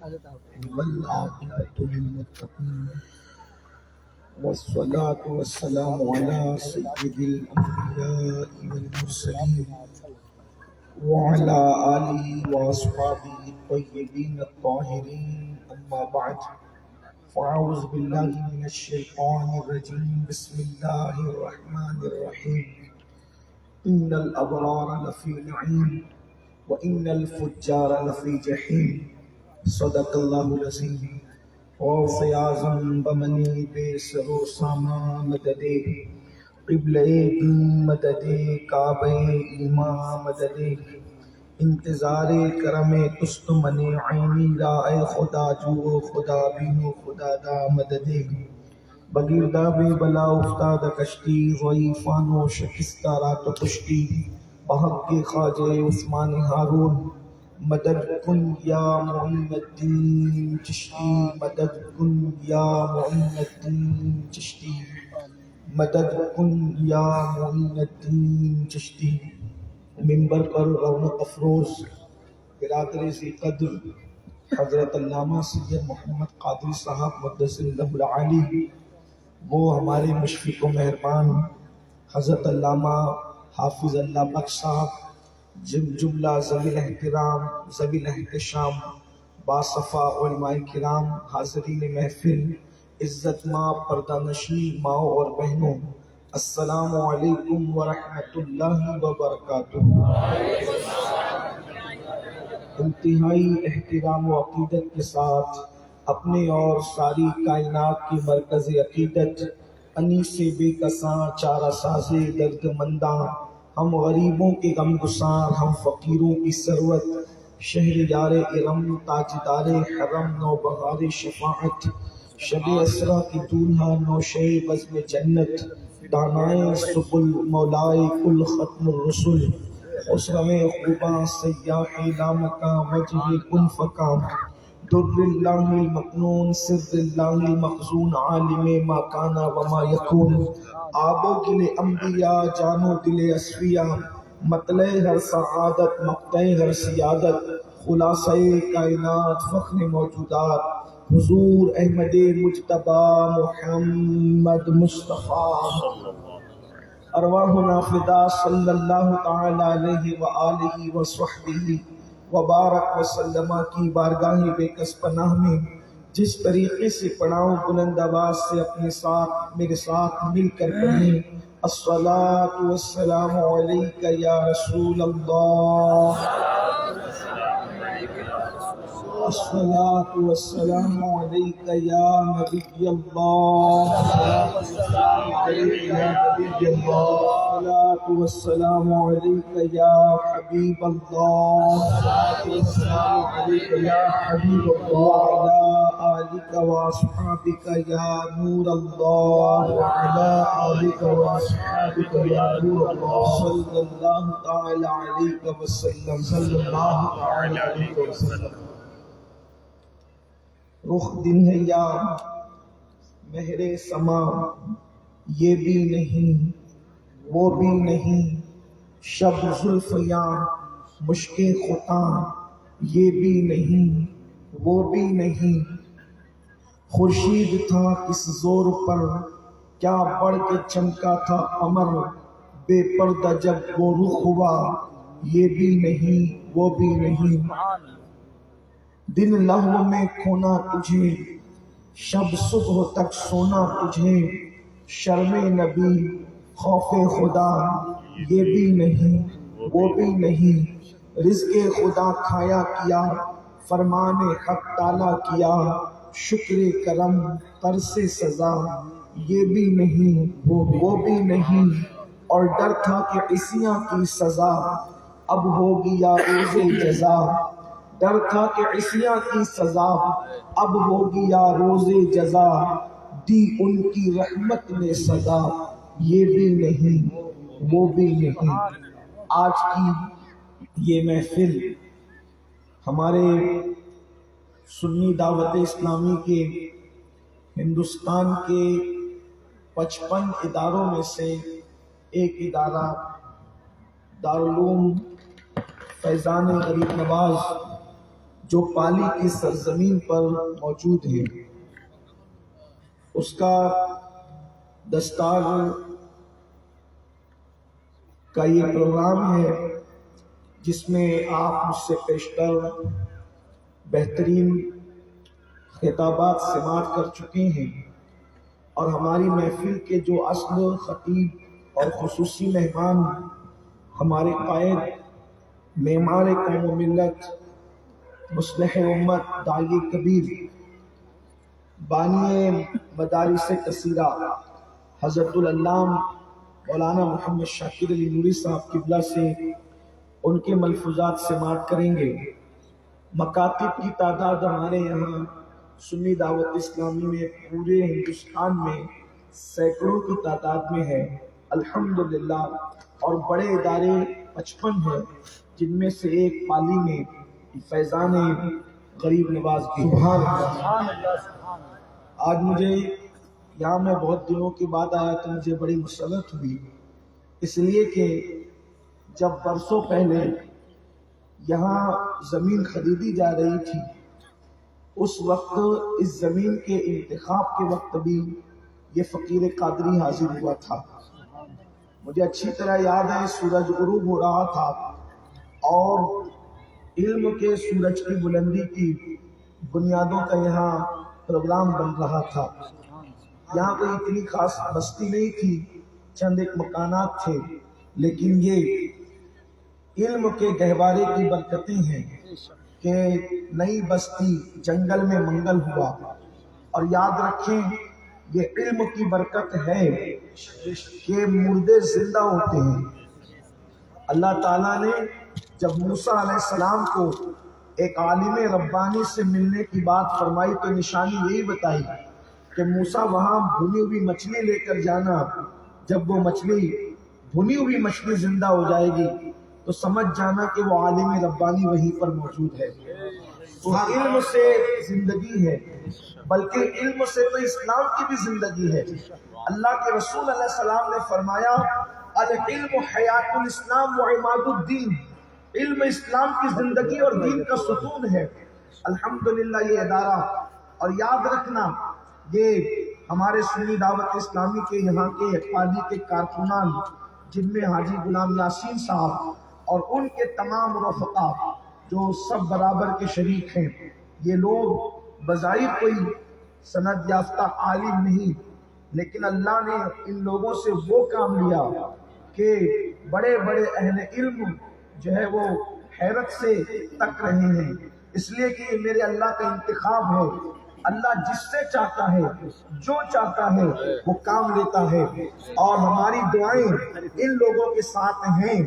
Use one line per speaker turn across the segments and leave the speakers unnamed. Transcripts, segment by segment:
والعاقبة للمتقين والصلاة والسلام على سيد الأنبياء والمرسلين وعلى آله وأصحابه الطيبين الطاهرين أما بعد فأعوذ بالله من الشيطان الرجيم بسم الله الرحمن الرحيم إن الأبرار لفي نعيم وإن الفجار لفي جحيم صدق اللہ العظیم. غوث اعظم بمنی بے سر و ساما مددے قبلہ دین مددے کعبہ ایمان مددے انتظار کرم تست من عینی را اے خدا جو خدا بینو خدا دا مددے بگیردہ بے بلا افتاد کشتی ضعیفان و شکستہ رات و کشتی بحق خواجہ عثمان ہارون مدد کن یا معین الدین چشتی مدد کن یا معین الدین چشتی مدد کن یا معین الدین چشتی. منبر پر رونق افروز برادر ذی قدر حضرت علامہ سید محمد قادری صاحب مقدس اللہ العالی، وہ ہمارے مشفق و مہربان حضرت علامہ حافظ اللہ بخش صاحب، جملہ ذوی الاحترام ذوی الاحتشام باصفا علماء کرام، حاضرین محفل، عزت ماں پردہ نشین ماں اور بہنوں، السلام علیکم ورحمۃ اللہ وبرکاتہ. انتہائی احترام و عقیدت کے ساتھ اپنے اور ساری کائنات کی مرکز عقیدت انیس بے کساں چارہ ساز درد منداں، ہم غریبوں کے غم گسار، ہم فقیروں کی ثروت، شہر یار ارم تاجدار حرم نوبہار شفاعت، شب اسرا کی دولہا نوشے بزم جنت، دانائے سبل مولائے کل ختم الرسل، خسرو خوباں سیاح لامکاں وجہ کن فکاں، در اللہ المکنون سر اللہ المخزون عالم ما کانا وما یکون، آب و گل انبیاء جان و دل اصفیاء، مطلع ہر سعادت مقطع ہر سیادت، خلاصہ کائنات فخر موجودات، حضور احمد مجتبی محمد مصطفیٰ، ارواحنا فدا صلی اللہ تعالی علیہ وآلہ وصحبہ وبارک وسلم کی بارگاہ بے کس پناہ میں جس طریقے سے پڑھاؤں بلند آواز سے اپنے ساتھ میرے ساتھ مل کر پڑھیں. الصلاۃ والسلام علیک یا رسول اللہ، الصلاۃ والسلام علیک یا نبی اللہ، الصلاۃ والسلام علیک یا حبیب اللہ، یا حبیب اللہ، وعلی آلک واصحابک یا نور اللہ، وعلی آلک واصحابک یا نور اللہ، صلی اللہ تعالی علیہ وسلم، صلی اللہ تعالی علیہ وسلم. رخ دن ہے یا مہر سما، یہ بھی نہیں وہ بھی نہیں، شب زلف یا مشک خطاں، یہ بھی نہیں وہ بھی نہیں، خورشید تھا کس زور پر کیا بڑھ کے چمکا تھا قمر، بے پردہ جب وہ رخ ہوا، یہ بھی نہیں وہ بھی نہیں، دن لہو میں کھونا تجھے، شب صبح تک سونا تجھے، شرم نبی خوف خدا، یہ بھی نہیں وہ بھی نہیں، رزق خدا کھایا کیا، فرمان حق تالا کیا، شکر کرم قرض سزا، یہ بھی نہیں وہ بھی نہیں، اور ڈر تھا کہ عصیاں کی سزا اب ہوگی یا روز جزا، ڈر تھا کہ عصیاں کی سزا اب ہوگی یا روز جزا، دی ان کی رحمت نے سزا، یہ بھی نہیں وہ بھی نہیں. آج کی یہ محفل ہمارے سنی دعوت اسلامی کے ہندوستان کے 55 اداروں میں سے ایک ادارہ دارالعلوم فیضان غریب نواز جو پالی کی سرزمین پر موجود ہے، اس کا دستار کا یہ پروگرام ہے جس میں آپ مجھ سے پیشتر بہترین خطابات سماعت کر چکے ہیں، اور ہماری محفل کے جو اصل خطیب اور خصوصی مہمان ہمارے قائد، معمار قوم و ملت، مصلح امت، داعی کبیر، بانی مدارس کثیرہ حضرت العلام مولانا محمد شاکر علی نوری صاحب قبلہ سے ان کے ملفوظات سماعت کریں گے۔ مکاتب کی تعداد ہمارے یہاں سنی دعوت اسلامی میں پورے ہندوستان میں سینکڑوں کی تعداد میں ہے الحمدللہ، اور بڑے ادارے 55 ہیں، جن میں سے ایک پالی میں فیضان غریب نواز بھی۔ سبحان اللہ۔ آج مجھے یہاں میں بہت دنوں کے بعد آیا تو مجھے بڑی مسرت ہوئی، اس لیے کہ جب برسوں پہلے یہاں زمین خریدی جا رہی تھی، اس وقت اس زمین کے انتخاب کے وقت بھی یہ فقیر قادری حاضر ہوا تھا۔ مجھے اچھی طرح یاد ہے سورج غروب ہو رہا تھا اور علم کے سورج کی بلندی کی بنیادوں کا یہاں پروگرام بن رہا تھا۔ یہاں کوئی اتنی خاص بستی نہیں تھی، چند ایک مکانات تھے، لیکن یہ علم کے گہوارے کی برکتیں ہیں کہ نئی بستی جنگل میں منگل ہوا۔ اور یاد رکھیں یہ علم کی برکت ہے کہ مردے زندہ ہوتے ہیں۔ اللہ تعالیٰ نے جب موسیٰ علیہ السلام کو ایک عالم ربانی سے ملنے کی بات فرمائی تو نشانی یہی بتائی کہ موسیٰ وہاں بھنی ہوئی مچھلی لے کر جانا، جب وہ بھنی ہوئی مچھلی زندہ ہو جائے گی تو سمجھ جانا کہ وہ عالم ربانی وہیں پر موجود ہے۔ تو علم سے زندگی ہے، بلکہ علم سے تو اسلام کی بھی زندگی ہے۔ اللہ کے رسول علیہ السلام نے فرمایا العلم حیات الاسلام و عماد الدین، علم اسلام کی زندگی اور دین کا ستون ہے۔ الحمدللہ یہ ادارہ، اور یاد رکھنا یہ ہمارے سنی دعوت اسلامی کے یہاں کے پالی کے کارکنان، جن میں حاجی غلام یاسین صاحب اور ان کے تمام رفقا جو سب برابر کے شریک ہیں، یہ لوگ بظاہر کوئی سند یافتہ عالم نہیں، لیکن اللہ نے ان لوگوں سے وہ کام لیا کہ بڑے بڑے اہل علم جو ہے وہ حیرت سے تک رہے ہیں، اس لیے کہ یہ میرے اللہ کا انتخاب ہے۔ اللہ جس سے چاہتا ہے، جو چاہتا ہے وہ کام لیتا ہے، اور ہماری دعائیں ان لوگوں کے ساتھ ہیں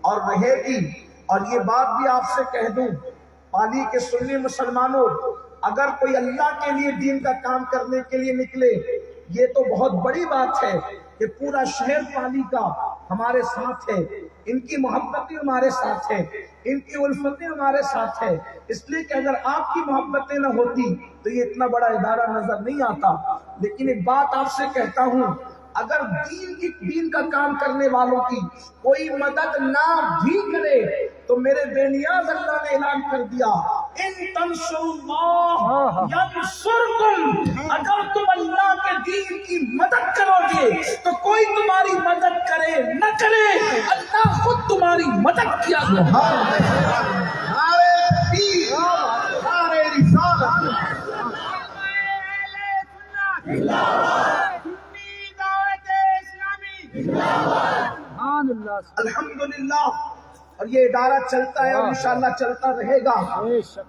اور رہے گی۔ اور یہ بات بھی آپ سے کہہ دوں، پالی کے سنی مسلمانوں، اگر کوئی اللہ کے لیے دین کا کام کرنے کے لیے نکلے، یہ تو بہت بڑی بات ہے کہ پورا شہر پالی کا ہمارے ساتھ ہے، ان کی محبتیں ہمارے ساتھ ہے، ان کی الفتیں ہمارے ساتھ ہے، اس لیے کہ اگر آپ کی محبتیں نہ ہوتی تو یہ اتنا بڑا ادارہ نظر نہیں آتا۔ لیکن ایک بات آپ سے کہتا ہوں، اگر دین کا کام کرنے والوں کی کوئی مدد نہ بھی کرے تو میرے بے نیاز اللہ نے اعلان کر دیا ان تنصروا اللہ ینصرکم، اگر تم اللہ کے دین کی مدد کرو گے تو کوئی تمہاری مدد کرے نہ کرے، اللہ خود تمہاری مدد کیا کرے۔ نعرہ تکبیر، نعرہ رسالت، الحمدللہ۔ اور یہ ادارہ چلتا ہے اور انشاءاللہ چلتا رہے گا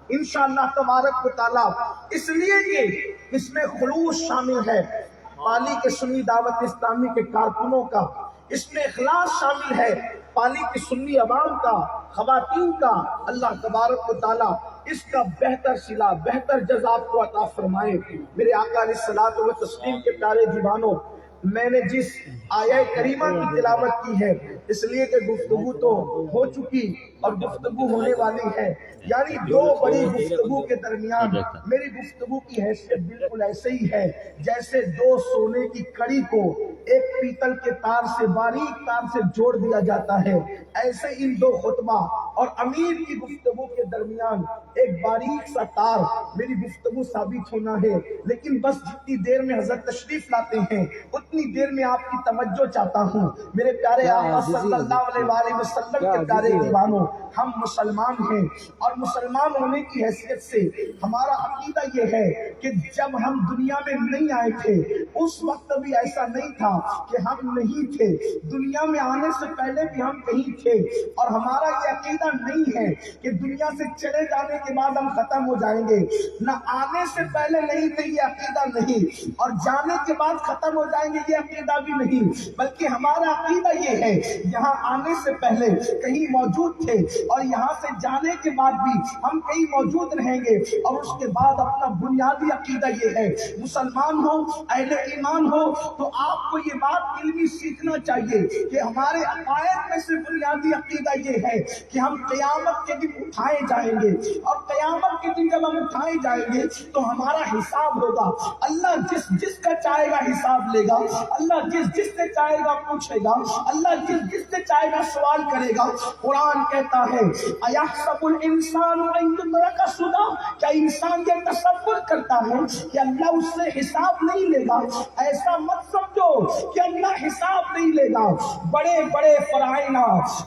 انشاءاللہ تبارک و تعالی، اس لیے کہ اس میں خلوص شامل ہے پالی کے سنی دعوت اسلامی کے کارکنوں کا، اس میں اخلاص شامل ہے پالی کی سنی عوام کا، خواتین کا۔ اللہ تبارک و تعالی اس کا بہتر صلہ، بہتر جزا کو عطا فرمائے۔ میرے آقا علیہ الصلوۃ والتسلیم کے پیارے دیوانوں، میں نے جس آیہ کریمہ کی تلاوت کی ہے، اس لیے کہ گفتگو تو ہو چکی اور گفتگو ہونے والی ہے، یعنی دو بڑی گفتگو کے درمیان میری گفتگو کی حیثیت بالکل ایسے ہی ہے جیسے دو سونے کی کڑی کو ایک پیتل کے تار سے باریک تار سے جوڑ دیا جاتا ہے، ایسے ان دو خطبہ اور امیر کی گفتگو کے درمیان ایک باریک سا تار میری گفتگو ثابت ہونا ہے، لیکن بس جتنی دیر میں حضرت تشریف لاتے ہیں اتنی دیر میں آپ کی توجہ چاہتا ہوں۔ میرے پیارے آقا صلی اللہ علیہ وآلہ وسلم کے پیارے دیوانوں، ہم مسلمان ہیں اور مسلمان ہونے کی حیثیت سے ہمارا عقیدہ یہ ہے کہ جب ہم دنیا میں نہیں آئے تھے اس وقت بھی ایسا نہیں تھا کہ ہم نہیں تھے، دنیا میں آنے سے پہلے بھی ہم کہیں تھے، اور ہمارا یہ عقیدہ نہیں ہے کہ دنیا سے چلے جانے کے بعد ہم ختم ہو جائیں گے، نہ آنے سے پہلے نہیں تھے یہ عقیدہ نہیں، اور جانے کے بعد ختم ہو جائیں گے یہ عقیدہ بھی نہیں، بلکہ ہمارا عقیدہ یہ ہے یہاں آنے سے پہلے کہیں موجود تھے اور یہاں سے جانے کے بعد بھی ہم کہیں موجود رہیں گے، اور اس کے بعد اپنا بنیادی عقیدہ یہ ہے، مسلمان ہو اہل ایمان ہو تو آپ کو یہ بات علمی سیکھنا چاہیے کہ ہمارے عقائد میں سے بنیادی عقیدہ یہ ہے کہ ہم قیامت کے دن اٹھائے جائیں گے، اور قیامت کے دن جب ہم اٹھائے جائیں گے تو ہمارا حساب ہوگا، اللہ جس جس کا چاہے گا حساب لے گا، اللہ جس جس سے چاہے گا پوچھے گا، اللہ جس جس سے چاہے گا سوال کرے گا۔ قرآن کہتا ہے اَيَحْسَبُ الْإِنسَانُ أَن يُتْرَكَ سُدًى، کیا انسان یہ تصور کرتا ہے کہ اللہ اس سے حساب نہیں لے گا؟ ایسا مت سمجھو کہ اللہ حساب نہیں لے گا۔ بڑے بڑے فرعونہ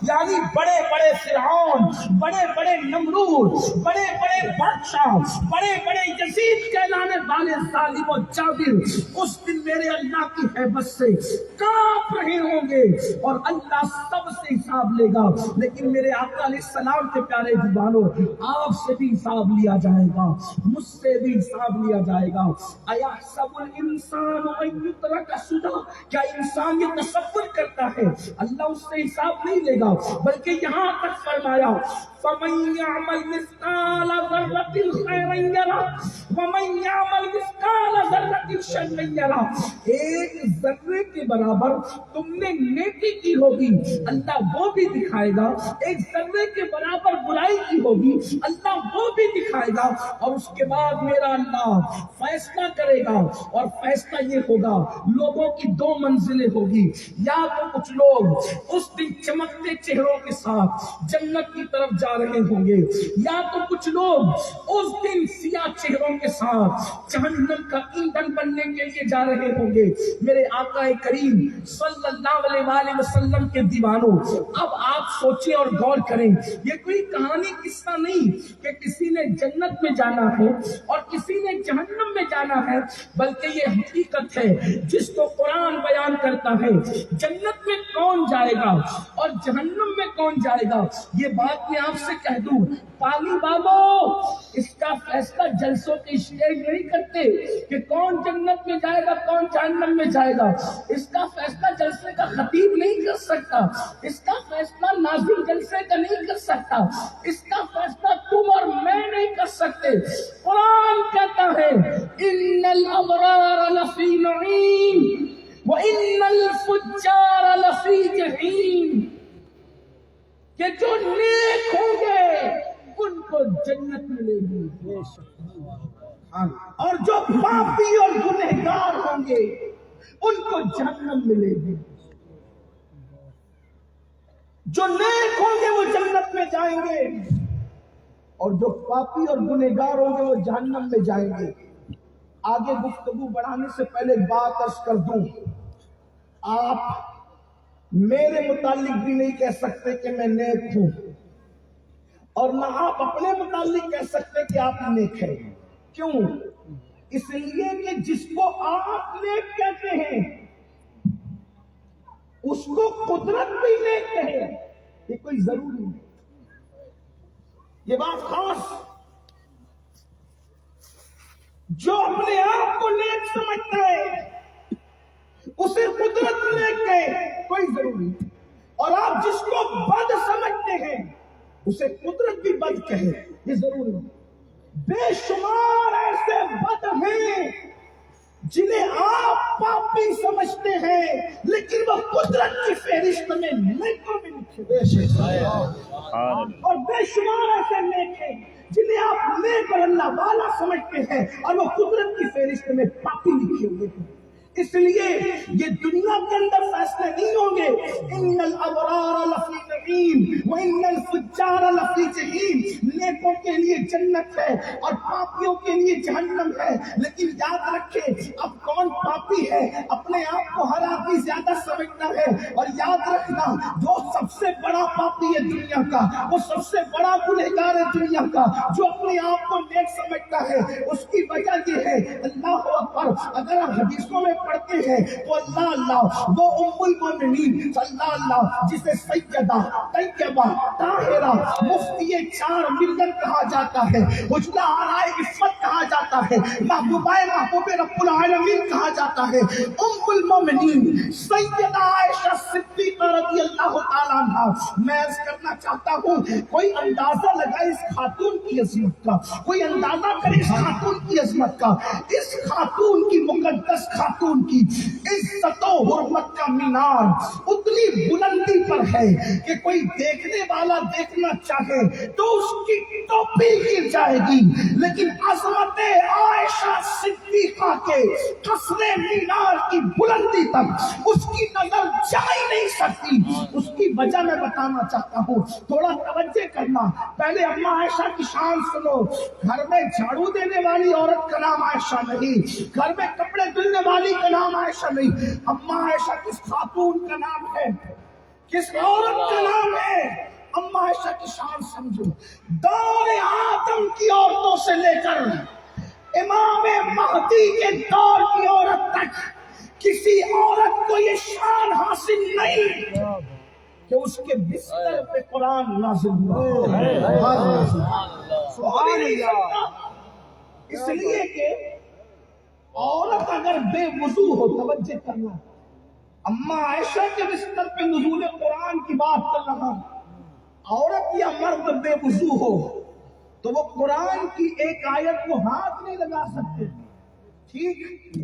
یعنی بڑے بڑے فرعون، بڑے بڑے نمرود، بڑے بڑے بادشاہ، بڑے بڑے یزید کہلانے والے ظالم و جابر اس دن میرے اللہ کی ہیبت سے کانپ رہے ہوں گے اور اللہ سب سے حساب لے گا، لیکن میرے آقا علیہ السلام کے پیارے دیوانوں، آپ سے بھی حساب لیا جائے گا، مجھ سے بھی حساب لیا جائے گا۔ اَيَحْسَبُ الْإِنسَانُ أَن يُتْرَكَ سُدًى، کیا انسان یہ تصور کرتا ہے اللہ اس سے حساب نہیں لے گا؟ بلکہ یہاں تک فرمایا فَمَن يَعْمَلْ مِثْقَالَ ذَرَّةٍ خَيْرًا يَرَهُ وَمَن يَعْمَلْ مِثْقَالَ ذَرَّةٍ شَرًّا يَرَهُ، ایک ذرے کے برابر تم نے نیکی کی ہوگی اللہ وہ بھی دکھائے گا، ایک ذرے کے برابر برائی کی ہوگی اللہ وہ بھی دکھائے گا، اور اس کے بعد میرا اللہ فیصلہ کرے گا، اور فیصلہ یہ ہوگا لوگوں کی دو منزلیں ہوگی، یا تو کچھ لوگ اس دن چمکتے چہروں کے ساتھ جنت کی طرف جا رہے ہوں گے، یا تو کچھ لوگ اس دن سیاہ چہروں کے ساتھ جہنم کا ایندھن بننے کے لیے جا رہے ہوں گے۔ میرے آقا کریم صلی اللہ علیہ وآلہ وسلم کے دیوانوں، اب آپ سوچیں اور غور کریں، یہ کوئی کہانی قصہ نہیں کہ کسی نے جنت میں جانا ہے اور کسی نے جہنم میں جانا ہے، بلکہ یہ حقیقت ہے جس کو قرآن بیان کرتا ہے۔ جنت میں کون جائے گا اور جہنم میں کون جائے گا، یہ بات میں آپ سے کہہ دوں، پالی بابو اس کا فیصلہ جلسوں کے اسٹیج نہیں کرتے کہ کون جنت میں جائے گا کون جہنم میں جائے گا، اس کا فیصلہ جلسے کا خطیب نہیں کر سکتا، اس کا فیصلہ ناظم جلسے کا نہیں کر سکتا، اس کا فیصلہ تم اور میں نہیں کر سکتے۔ قرآن کہتا ہے ان الابرار لفی نعیم وان الفجار لفی جحیم، کہ جو نیک ہوں گے ان کو جنت ملے گی، اور جو پاپی اور گنہگار ہوں گے ان کو جہنم ملے گی۔ جو نیک ہوں گے وہ جنت میں جائیں گے اور جو پاپی اور گنہگار ہوں گے وہ جہنم میں جائیں گے۔ آگے گفتگو بڑھانے سے پہلے بات عرض کر دوں، آپ میرے متعلق بھی نہیں کہہ سکتے کہ میں نیک ہوں، اور نہ آپ اپنے متعلق کہہ سکتے کہ آپ نیک ہیں۔ کیوں؟ اس لیے کہ جس کو آپ نیک کہتے ہیں اس کو قدرت بھی نیک کہے، یہ کوئی ضروری نہیں، یہ بات خاص۔ جو اپنے آپ کو نیک سمجھتا ہے اسے قدرت نیک کہے، کوئی ضروری نہیں، اور آپ جس کو بد سمجھتے ہیں اسے قدرت بھی بد کہے، یہ ضروری نہیں۔ بے شمار ایسے بد ہیں جنہیں آپ پاپی سمجھ
سمجھتے ہیں لیکن وہ قدرت کی فہرست میں نیکوں میں لکھے اور بے شمار ایسے نیک ہیں جنہیں آپ نیک اور اللہ والا سمجھتے ہیں اور وہ قدرت کی فہرست میں پاپی لکھے ہوئے ہیں. اس لیے یہ دنیا کے اندر فیصلے نہیں ہوں گے ان الابرار لفی نعیم وان الفجار لفی جحیم. نیکوں کے لیے جنت ہے اور پاپیوں کے لیے جہنم ہے. لیکن یاد رکھیں اب کون پاپی ہے؟ اپنے آپ کو ہر آدمی زیادہ سمجھنا ہے. اور یاد رکھنا جو سب سے بڑا پاپی ہے دنیا کا، وہ سب سے بڑا گنہگار ہے دنیا کا، جو اپنے آپ کو نیک سمجھتا ہے، اس کی وجہ یہ ہے اللہ اکبر. اگر ہم حدیثوں میں پڑھتے ہیں تو اللہ وہ ام المومنین صلی اللہ جسے سیدہ طیبہ طاہرہ مفتی چار ملت کہا جاتا ہے، اجلا آرائے عفت کہا جاتا ہے، محبوبہ محبوب رب العالمین کہا جاتا ہے، ام المومنین سیدہ عائشہ صدیقہ رضی اللہ تعالیٰ عنہ. میں عرض کرنا چاہتا ہوں کوئی اندازہ لگائے اس خاتون کی عظمت کا، کوئی اندازہ کرے اس خاتون کی عظمت کا. اس خاتون کی مقدس خاتون کی عزت و حرمت کا مینار اتنی بلندی پر ہے کہ کوئی دیکھنے والا دیکھنا چاہے تو اس کی ٹوپی گر جائے گی، لیکن عظمت عائشہ صدیقہ کے قصر مینار کی بلندی تک اس کی نظر جا ہی نہیں سکتی. اس کی وجہ میں بتانا چاہتا ہوں، تھوڑا توجہ کرنا. پہلے اماں عائشہ کی شان سنو. گھر میں جھاڑو دینے والی عورت کا نام عائشہ نہیں، گھر میں کپڑے دھلنے والی کا نام عائشہ نہیں. اماں عائشہ کس خاتون کا نام ہے؟ کس عورت کا نام ہے؟ اماں عائشہ کی شان سمجھو. دور آدم کی عورتوں سے لے کر امام مہدی کے دور کی عورت تک کسی عورت کو یہ شان حاصل نہیں کہ اس کے بستر پہ قرآن نازل ہوا. اس لیے کہ عورت اگر بے وضو ہو، توجہ کرنا، اماں عائشہ کے بستر پہ نزول قرآن کی بات کر رہا، عورت یا مرد بے وضو ہو تو وہ قرآن کی ایک آیت کو ہاتھ نہیں لگا سکتے. ٹھیک؟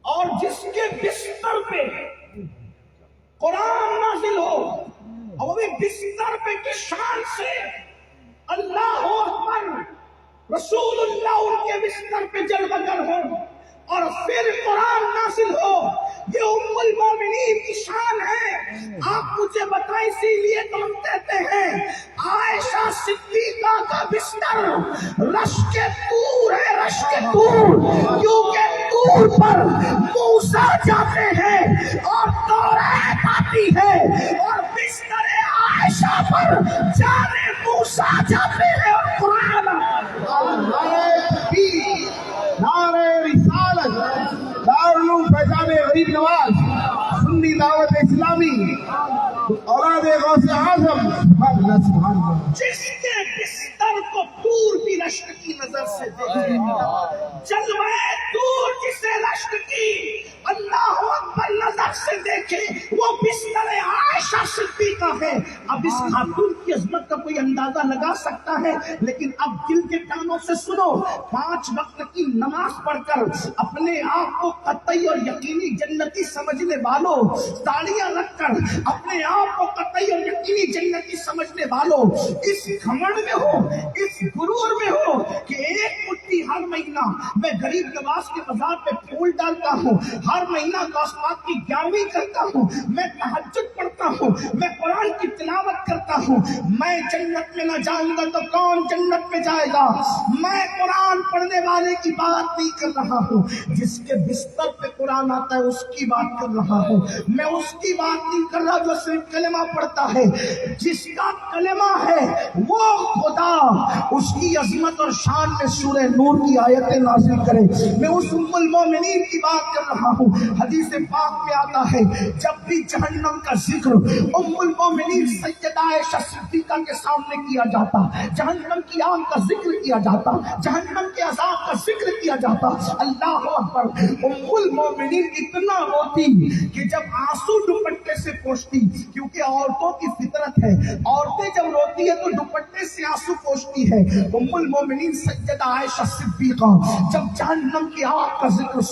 اور جس کے بستر پہ قرآن نازل ہو اور وہ بھی بستر پہ کی شان سے اللہ اکبر، رسول اللہ ان کے بستر پہ جلوہ گر ہو اور پھر قرآن نازل ہو، یہ ام المومنین کی شان ہے. آپ مجھے بتائیں، اسی لیے تو ہم کہتے ہیں عائشہ صدیقہ کا بستر رشک طور ہے، رشک طور، کیونکہ طور پر موسیٰ جاتے ہیں اور توریت آتی ہے، اور بستر عائشہ پر جانے موسیٰ جاتے ہیں اور قرآن.
نعرہ رسالت دارالعلوم فیضان غریب نواز سنی دعوت اسلامی اولاد غوث اعظم. سبحان اللہ.
جس کے بستر کو دور بھی رشک کی نظر سے دیکھے، جلوہ دور جسے رشک کی اللہ اکبر نظر سے دیکھے، وہ بستر عائشہ صدیقہ ہے. اب اس خاتون کی عظمت کا کوئی اندازہ لگا سکتا ہے، لیکن اب دل کے کانوں سے سنو. 5 وقت کی نماز پڑھ کر اپنے آپ کو قطعی اور یقینی جنتی سمجھنے والوں، تالیاں رکھ کر اپنے آپ کو قطعی اور یقینی جنتی سمجھنے والوں اس گھمنڈ میں ہو، اس غرور میں ہو کہ ایک مٹھی ہر مہینہ میں غریب نواز کے مزار پہ پھول ڈالتا ہوں، ہر مہینہ قاسمات کی 11ویں کرتا ہوں، میں تہجد پڑھتا ہوں، میں قرآن کی تلاوت کرتا ہوں، میں جنت میں نہ جاؤں گا تو کون جنت میں جائے گا؟ میں قرآن پڑھنے والے کی بات نہیں کر رہا ہوں، جس کے بستر پہ قرآن آتا ہے اس کی بات کر رہا ہوں. میں اس کی بات نہیں کر رہا جو صرف کلمہ پڑھتا ہے. جس کا کلمہ ہے وہ خدا اس کی عظمت اور شان میں سورہ نور کی آیتیں نازل کرے. میں اس ام المومنین کی بات کر رہا ہوں. حدیث پاک میں آتا ہے جب بھی جہنم کا ذکر ام المومنین سیدہ عائشہ صدیقہ کے سامنے کیا جاتا، جہنم کی آگ کا ذکر کیا جاتا، جہنم کے عذاب کا ذکر کیا جاتا، اللہ اکبر، ام المومنین اتنا روتی کہ جب آنسو دوپٹے سے پوچھتی، کیونکہ عورتوں کی فطرت ہے، عورتیں جب روتی ہے تو دوپٹے سے آنسو پوچھتی ہے. ام المومنین سیدہ عائشہ صدیقہ جب جہنم کی آگ کا ذکر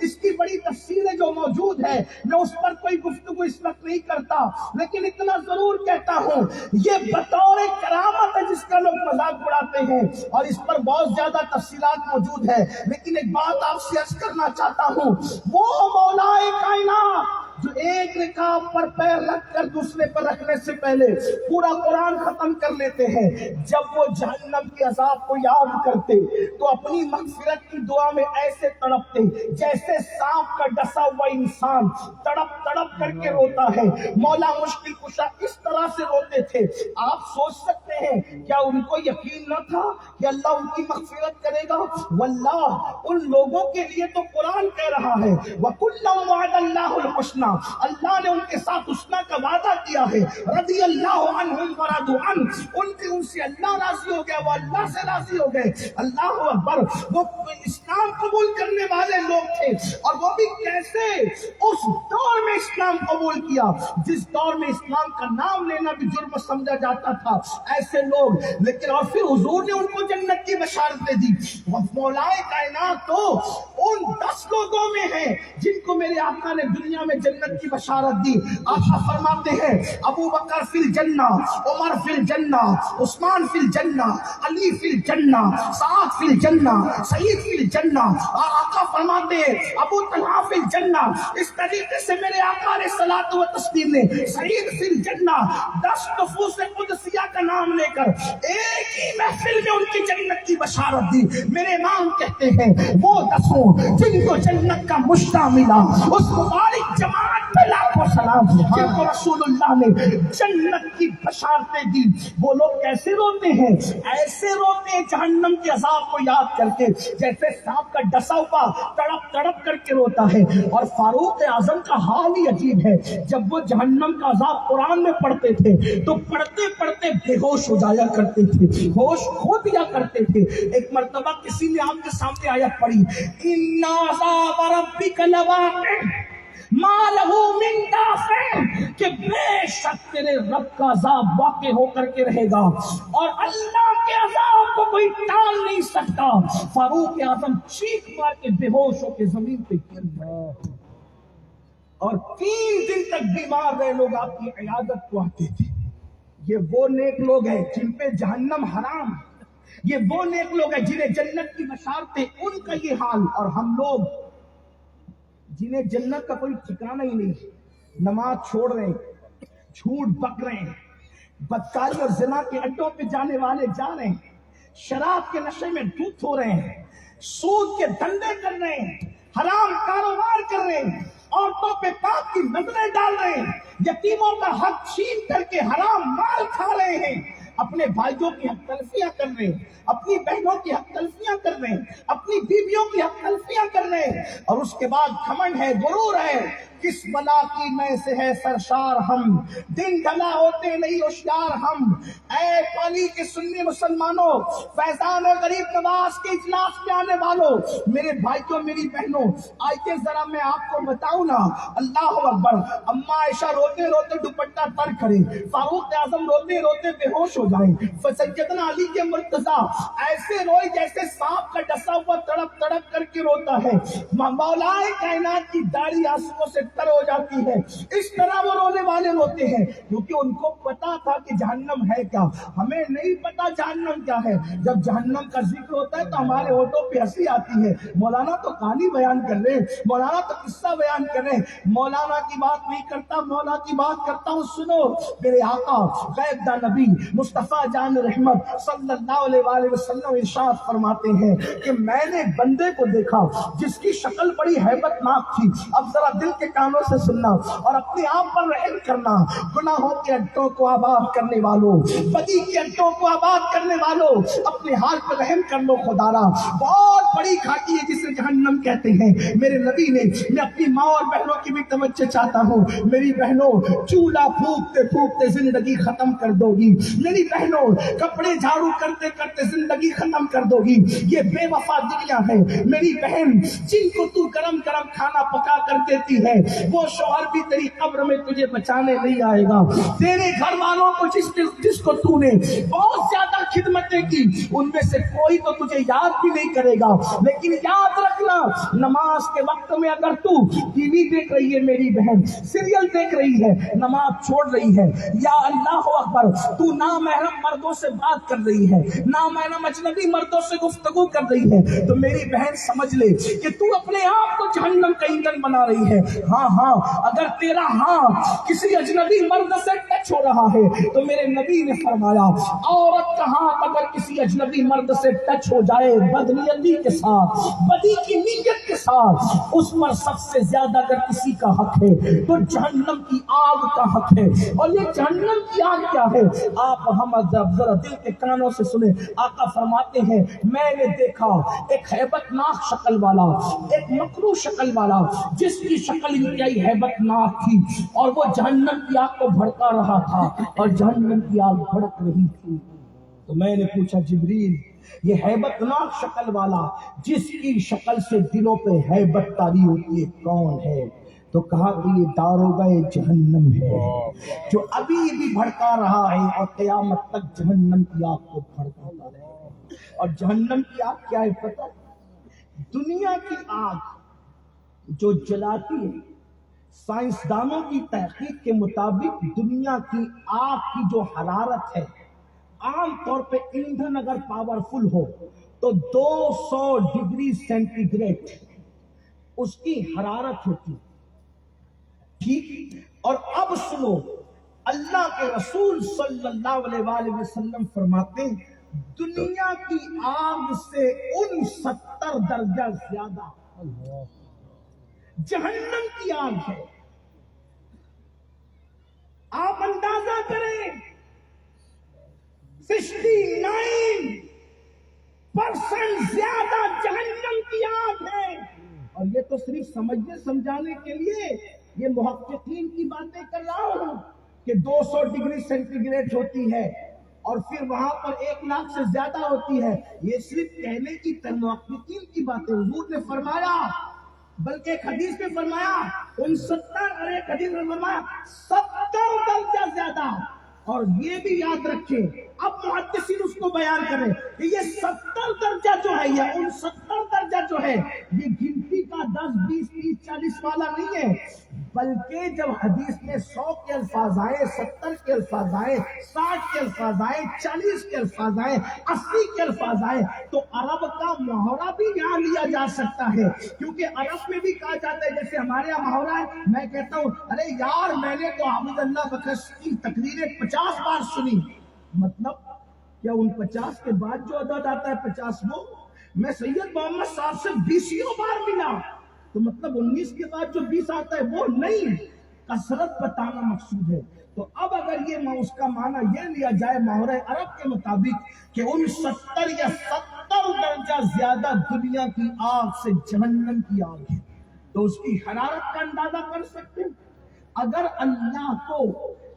اس کی بڑی تفصیلیں جو موجود ہے، میں اس پر کوئی گفتگو اس وقت نہیں کرتا، لیکن اتنا ضرور کہتا ہوں یہ بطور کرامت ہے جس کا لوگ مذاق اڑاتے ہیں، اور اس پر بہت زیادہ تفصیلات موجود ہے۔ لیکن ایک بات آپ سے عرض کرنا چاہتا ہوں، وہ مولا کائنات جو ایک رکاب پر پیر رکھ کر دوسرے پر رکھنے سے پہلے پورا قرآن ختم کر لیتے ہیں، جب وہ جہنم کے عذاب کو یاد کرتے تو اپنی مغفرت کی دعا میں ایسے تڑپتے جیسے سانپ کا ڈسا ہوا انسان تڑپ تڑپ کر کے روتا ہے۔ مولا مشکل کشا اس طرح سے روتے تھے، آپ سوچ سکتے ہیں کیا ان کو یقین نہ تھا کہ اللہ ان کی مغفرت کرے گا؟ واللہ ان لوگوں کے لیے تو قرآن کہہ رہا ہے وَكُلًّا وَعَدَ اللَّهُ الْحُسْنَى، اللہ نے ان کے ساتھ حسنہ کا وعدہ کیا ہے۔ رضی اللہ عنہم ورضوا عنہ، ان سے اللہ راضی ہو گیا، وہ اللہ سے راضی ہو گئے۔ اللہ اکبر، وہ اسلام قبول کرنے والے لوگ تھے، اور وہ بھی کیسے؟ اس دور میں اسلام قبول کیا جس دور میں اسلام کا نام لینا بھی جرم سمجھا جاتا تھا، ایسے لوگ۔ لیکن اور پھر حضور نے ان کو جنت کی بشارتیں دی۔ مولا کائنات تو ان 10 لوگوں میں ہیں جن کو میرے آقا نے دنیا میں جنت کی بشارت دی۔ آقا فرماتے ہیں ابو بکر فی الجنہ، عمر فی الجنہ، عثمان فی الجنہ، علی فی الجنہ، سعد فی الجنہ، سعید فی الجنہ۔ اور آقا فرماتے ہیں ابو طلحہ فی الجنہ۔ اس طریقے سے میرے آقا علیہ الصلوۃ والتسلیم نے سعید فی الجنہ 10 نفوس قدسیہ کا نام لے کر ایک ہی محفل میں ان کی جنت کی بشارت دی۔ میرے امام کہتے ہیں وہ 10 جن کو جنت کا مشتاق ملا، اس مبارک جماعت پہ لاکھوں سلام، جن کو رسول اللہ نے جنت کی بشارتیں دی، وہ لوگ کیسے روتے ہیں؟ ایسے روتے ہیں جہنم کے عذاب کو یاد کر کے جیسے سانپ کا ڈسا ہوا تڑپ تڑپ کر کے روتا ہے۔ اور فاروق اعظم کا حال ہی عجیب ہے، جب وہ جہنم کا عذاب قرآن میں پڑھتے تھے تو پڑھتے پڑھتے بے ہوش ہو جایا کرتے تھے، ہوش کھو دیا کرتے تھے۔ ایک مرتبہ کسی نے آپ کے سامنے آیت پڑھی ان عذاب ربک لواقع ما لہ من دافع، کہ بے شک تیرے رب کا عذاب واقع ہو کر کے رہے گا اور اللہ کے عذاب کو کوئی ٹال نہیں سکتا۔ فاروق اعظم چیخ مار کے بے ہوش ہو کے زمین پہ گر گئے، اور 3 دن تک بیمار رہے۔ لوگ آپ کی عیادت کو آتے تھے۔ یہ وہ نیک لوگ ہیں جن پہ جہنم حرام، یہ وہ نیک لوگ ہیں جنہیں جنت کی بشارتیں، ان کا یہ حال۔ اور ہم لوگ جنہیں جنت کا کوئی ٹھکانہ ہی نہیں، نماز چھوڑ رہے ہیں، جھوٹ بک رہے ہیں، بدکاری اور زنا کے اڈوں پہ جانے والے جا رہے ہیں، شراب کے نشے میں دھت ہو رہے ہیں، سود کے دھندے کر رہے ہیں، حرام کاروبار کر رہے ہیں، عورتوں پہ پاپ کی نظریں ڈال رہے ہیں، یتیموں کا حق چھین کر کے حرام مال کھا رہے ہیں، اپنے بھائیوں کی حق تلفیاں کر رہے ہیں، اپنی بہنوں کی حق تلفیاں کر رہے ہیں، اپنی بیویوں کی حق تلفیاں کر رہے ہیں، اور اس کے بعد گھمنڈ ہے، غرور ہے، کس بلا کی میں سے ہے سرشار ہم، دن ڈھلا ہوتے نہیں ہوشیار ہم۔ اے پالی کے سنی مسلمانوں، فیضان غریب نواز کے اجلاس میں آنے والوں، میرے بھائیوں میری بہنوں، آئیے ذرا میں آپ کو بتاؤں نا، اللہ اکبر، اما عائشہ روتے روتے دوپٹہ تر کرے، فاروق اعظم روتے روتے بے ہوش ہو جائیں، سیدنا علی کے مرتضیٰ ایسے روئے جیسے سانپ کا ڈسا ہوا تڑپ تڑپ کر کے روتا ہے، مولا کائنات کی داڑھی آنسوؤں سے تر ہو جاتی ہے۔ اس طرح وہ رونے والے روتے ہیں کیونکہ ان کو پتا تھا کہ جہنم ہے کیا۔ ہمیں نہیں پتا جہنم کیا ہے، جب جہنم کا ذکر ہوتا ہے تو ہمارے ہونٹوں پہ ہنسی آتی ہے۔ مولانا تو کہانی بیان کر رہے ہیں، مولانا تو قصہ بیان کر رہے ہیں، مولانا کی بات نہیں کرتا، مولا کی بات کرتا ہوں۔ سنو، میرے آقا غیب دا نبی مصطفیٰ جان رحمت صلی اللہ علیہ وآلہ وسلم ارشاد فرماتے ہیں کہ میں نے بندے کو دیکھا جس کی شکل بڑی ہیبت ناک تھی۔ اب ذرا دل کے کانوں سے سننا اور اپنے آپ پر رحم کرنا۔ گناہوں کے اڈوں کو آباد کرنے والوں، بدی کے اڈوں کو آباد کرنے والوں، اپنے حال پر رحم کر لو خدا را۔ بہت بڑی گھاٹی ہے جسے جہنم کہتے ہیں۔ میرے نبی نے، میں اپنی ماں اور بہنوں کی بھی توجہ چاہتا ہوں، میری بہنوں چولہا پھونکتے پھونکتے زندگی ختم کر دو گی، میری بہنوں کپڑے جھاڑو کرتے کرتے زندگی ختم کر دو گی۔ یہ بے وفا دنیا ہے میری بہن، جن کو تو گرم گرم کھانا پکا کر دیتی ہے، وہ شوہر بھی تیری قبر میں تجھے بچانے نہیں آئے گا. تیرے گھر والوں کو جس کو تو نے بہت زیادہ خدمتیں کی ان میں سے کوئی تو تجھے یاد بھی نہیں کرے گا. لیکن یاد رکھنا نماز کے وقت میں اگر تو ٹی وی دیکھ رہی ہے میری بہن, سیریل دیکھ رہی ہے, نماز چھوڑ رہی ہے, یا اللہ اکبر تو نامحرم مردوں سے بات کر رہی ہے, نامحرم اجنبی مردوں سے گفتگو کر رہی ہے, تو میری بہن سمجھ لے کہ تو اپنے آپ کو جہنم کا ایندھن بنا رہی ہے. ہاں اگر تیرا کسی اجنبی مرد سے ٹچ ہو رہا ہے تو میرے نبی نے فرمایا عورت کا ہاتھ اگر کسی اجنبی مرد سے ٹچ ہو جائے بدنیتی کے ساتھ, بدی کی نیت کے ساتھ, اس پر سب سے زیادہ اگر کسی کا حق ہے تو جہنم کی آگ کا حق ہے. اور یہ جہنم کی آگ کیا ہے آپ ہم ذرا دل کے کانوں سے سنیں. آقا فرماتے ہیں میں نے دیکھا ایک ہیبت ناک شکل والا, ایک مکروہ شکل والا, جس کی شکل انتہائی ہیبت ناک تھی, اور وہ جہنم کی آگ کو بھڑکا رہا تھا اور جہنم کی آگ بھڑک رہی تھی. تو میں نے پوچھا جبریل یہ ہیبت ناک شکل والا جس کی شکل سے دلوں پہ ہیبت طاری ہوتی ہے کون ہے؟ تو کہا کہ یہ داروغہ جہنم ہے جو ابھی بھی بھڑکا رہا ہے اور قیامت تک جہنم کی آگ کو بھڑکاتا رہے. اور جہنم کی آگ کیا ہے پتہ؟ دنیا کی آگ جو جلاتی ہے, سائنسدانوں کی تحقیق کے مطابق دنیا کی آگ کی جو حرارت ہے, عام طور پہ ایندھن اگر پاورفل ہو تو 200 ڈگری سینٹی گریڈ اس کی حرارت ہوتی ہے. ٹھیک, اور اب سنو اللہ کے رسول صلی اللہ علیہ وآلہ وسلم فرماتے ہیں دنیا کی آگ سے 69 درجہ زیادہ جہنم کی آگ ہے. آپ اندازہ کریں 69% زیادہ جہنم کی آگ ہے. اور یہ تو صرف سمجھنے سمجھانے کے لیے یہ محققین کی باتیں کر رہا ہوں کہ 200 ڈگری سینٹی گریڈ ہوتی ہے اور پھر وہاں پر 1 لاکھ سے زیادہ ہوتی ہے. یہ صرف کہنے کی محققین کی باتیں. حضور نے فرمایا, بلکہ ایک حدیث میں فرمایا 69 اور ایک حدیث میں فرمایا 70 درجہ زیادہ. اور یہ بھی یاد رکھیں, اب محدثین اس کو بیان کریں کہ یہ 70 درجہ جو ہے یا 69 درجہ جو ہے یہ گنتی کا 10, 20, 30, 40 والا نہیں ہے, بلکہ جب حدیث میں 100 کے الفاظ آئے, 70 کے الفاظ آئے, 60 کے الفاظ آئے, 40 کے الفاظ آئے, 80 کے الفاظ آئے, تو عرب کا محاورہ بھی یہاں لیا جا سکتا ہے. کیونکہ عرب میں بھی کہا جاتا ہے, جیسے ہمارے یہاں محاورہ ہے, میں کہتا ہوں ارے یار میں نے تو حافظ اللہ بخش کی تقریریں 50 بار سنی. مطلب کیا ان 50 کے بعد جو عدد آتا ہے 50 وہ میں سید محمد صاحب سے 20 بار ملا, تو مطلب 19 کے بعد جو 20 آتا ہے وہ نہیں, کثرت بتانا مقصود ہے. تو اب اگر یہ اس کا معنی یہ لیا جائے محاورہ عرب کے مطابق کہ 69 یا 70 درجہ زیادہ دنیا کی آگ سے جہنم کی آگ ہے, تو اس کی حرارت کا اندازہ کر سکتے ہیں. اگر اللہ کو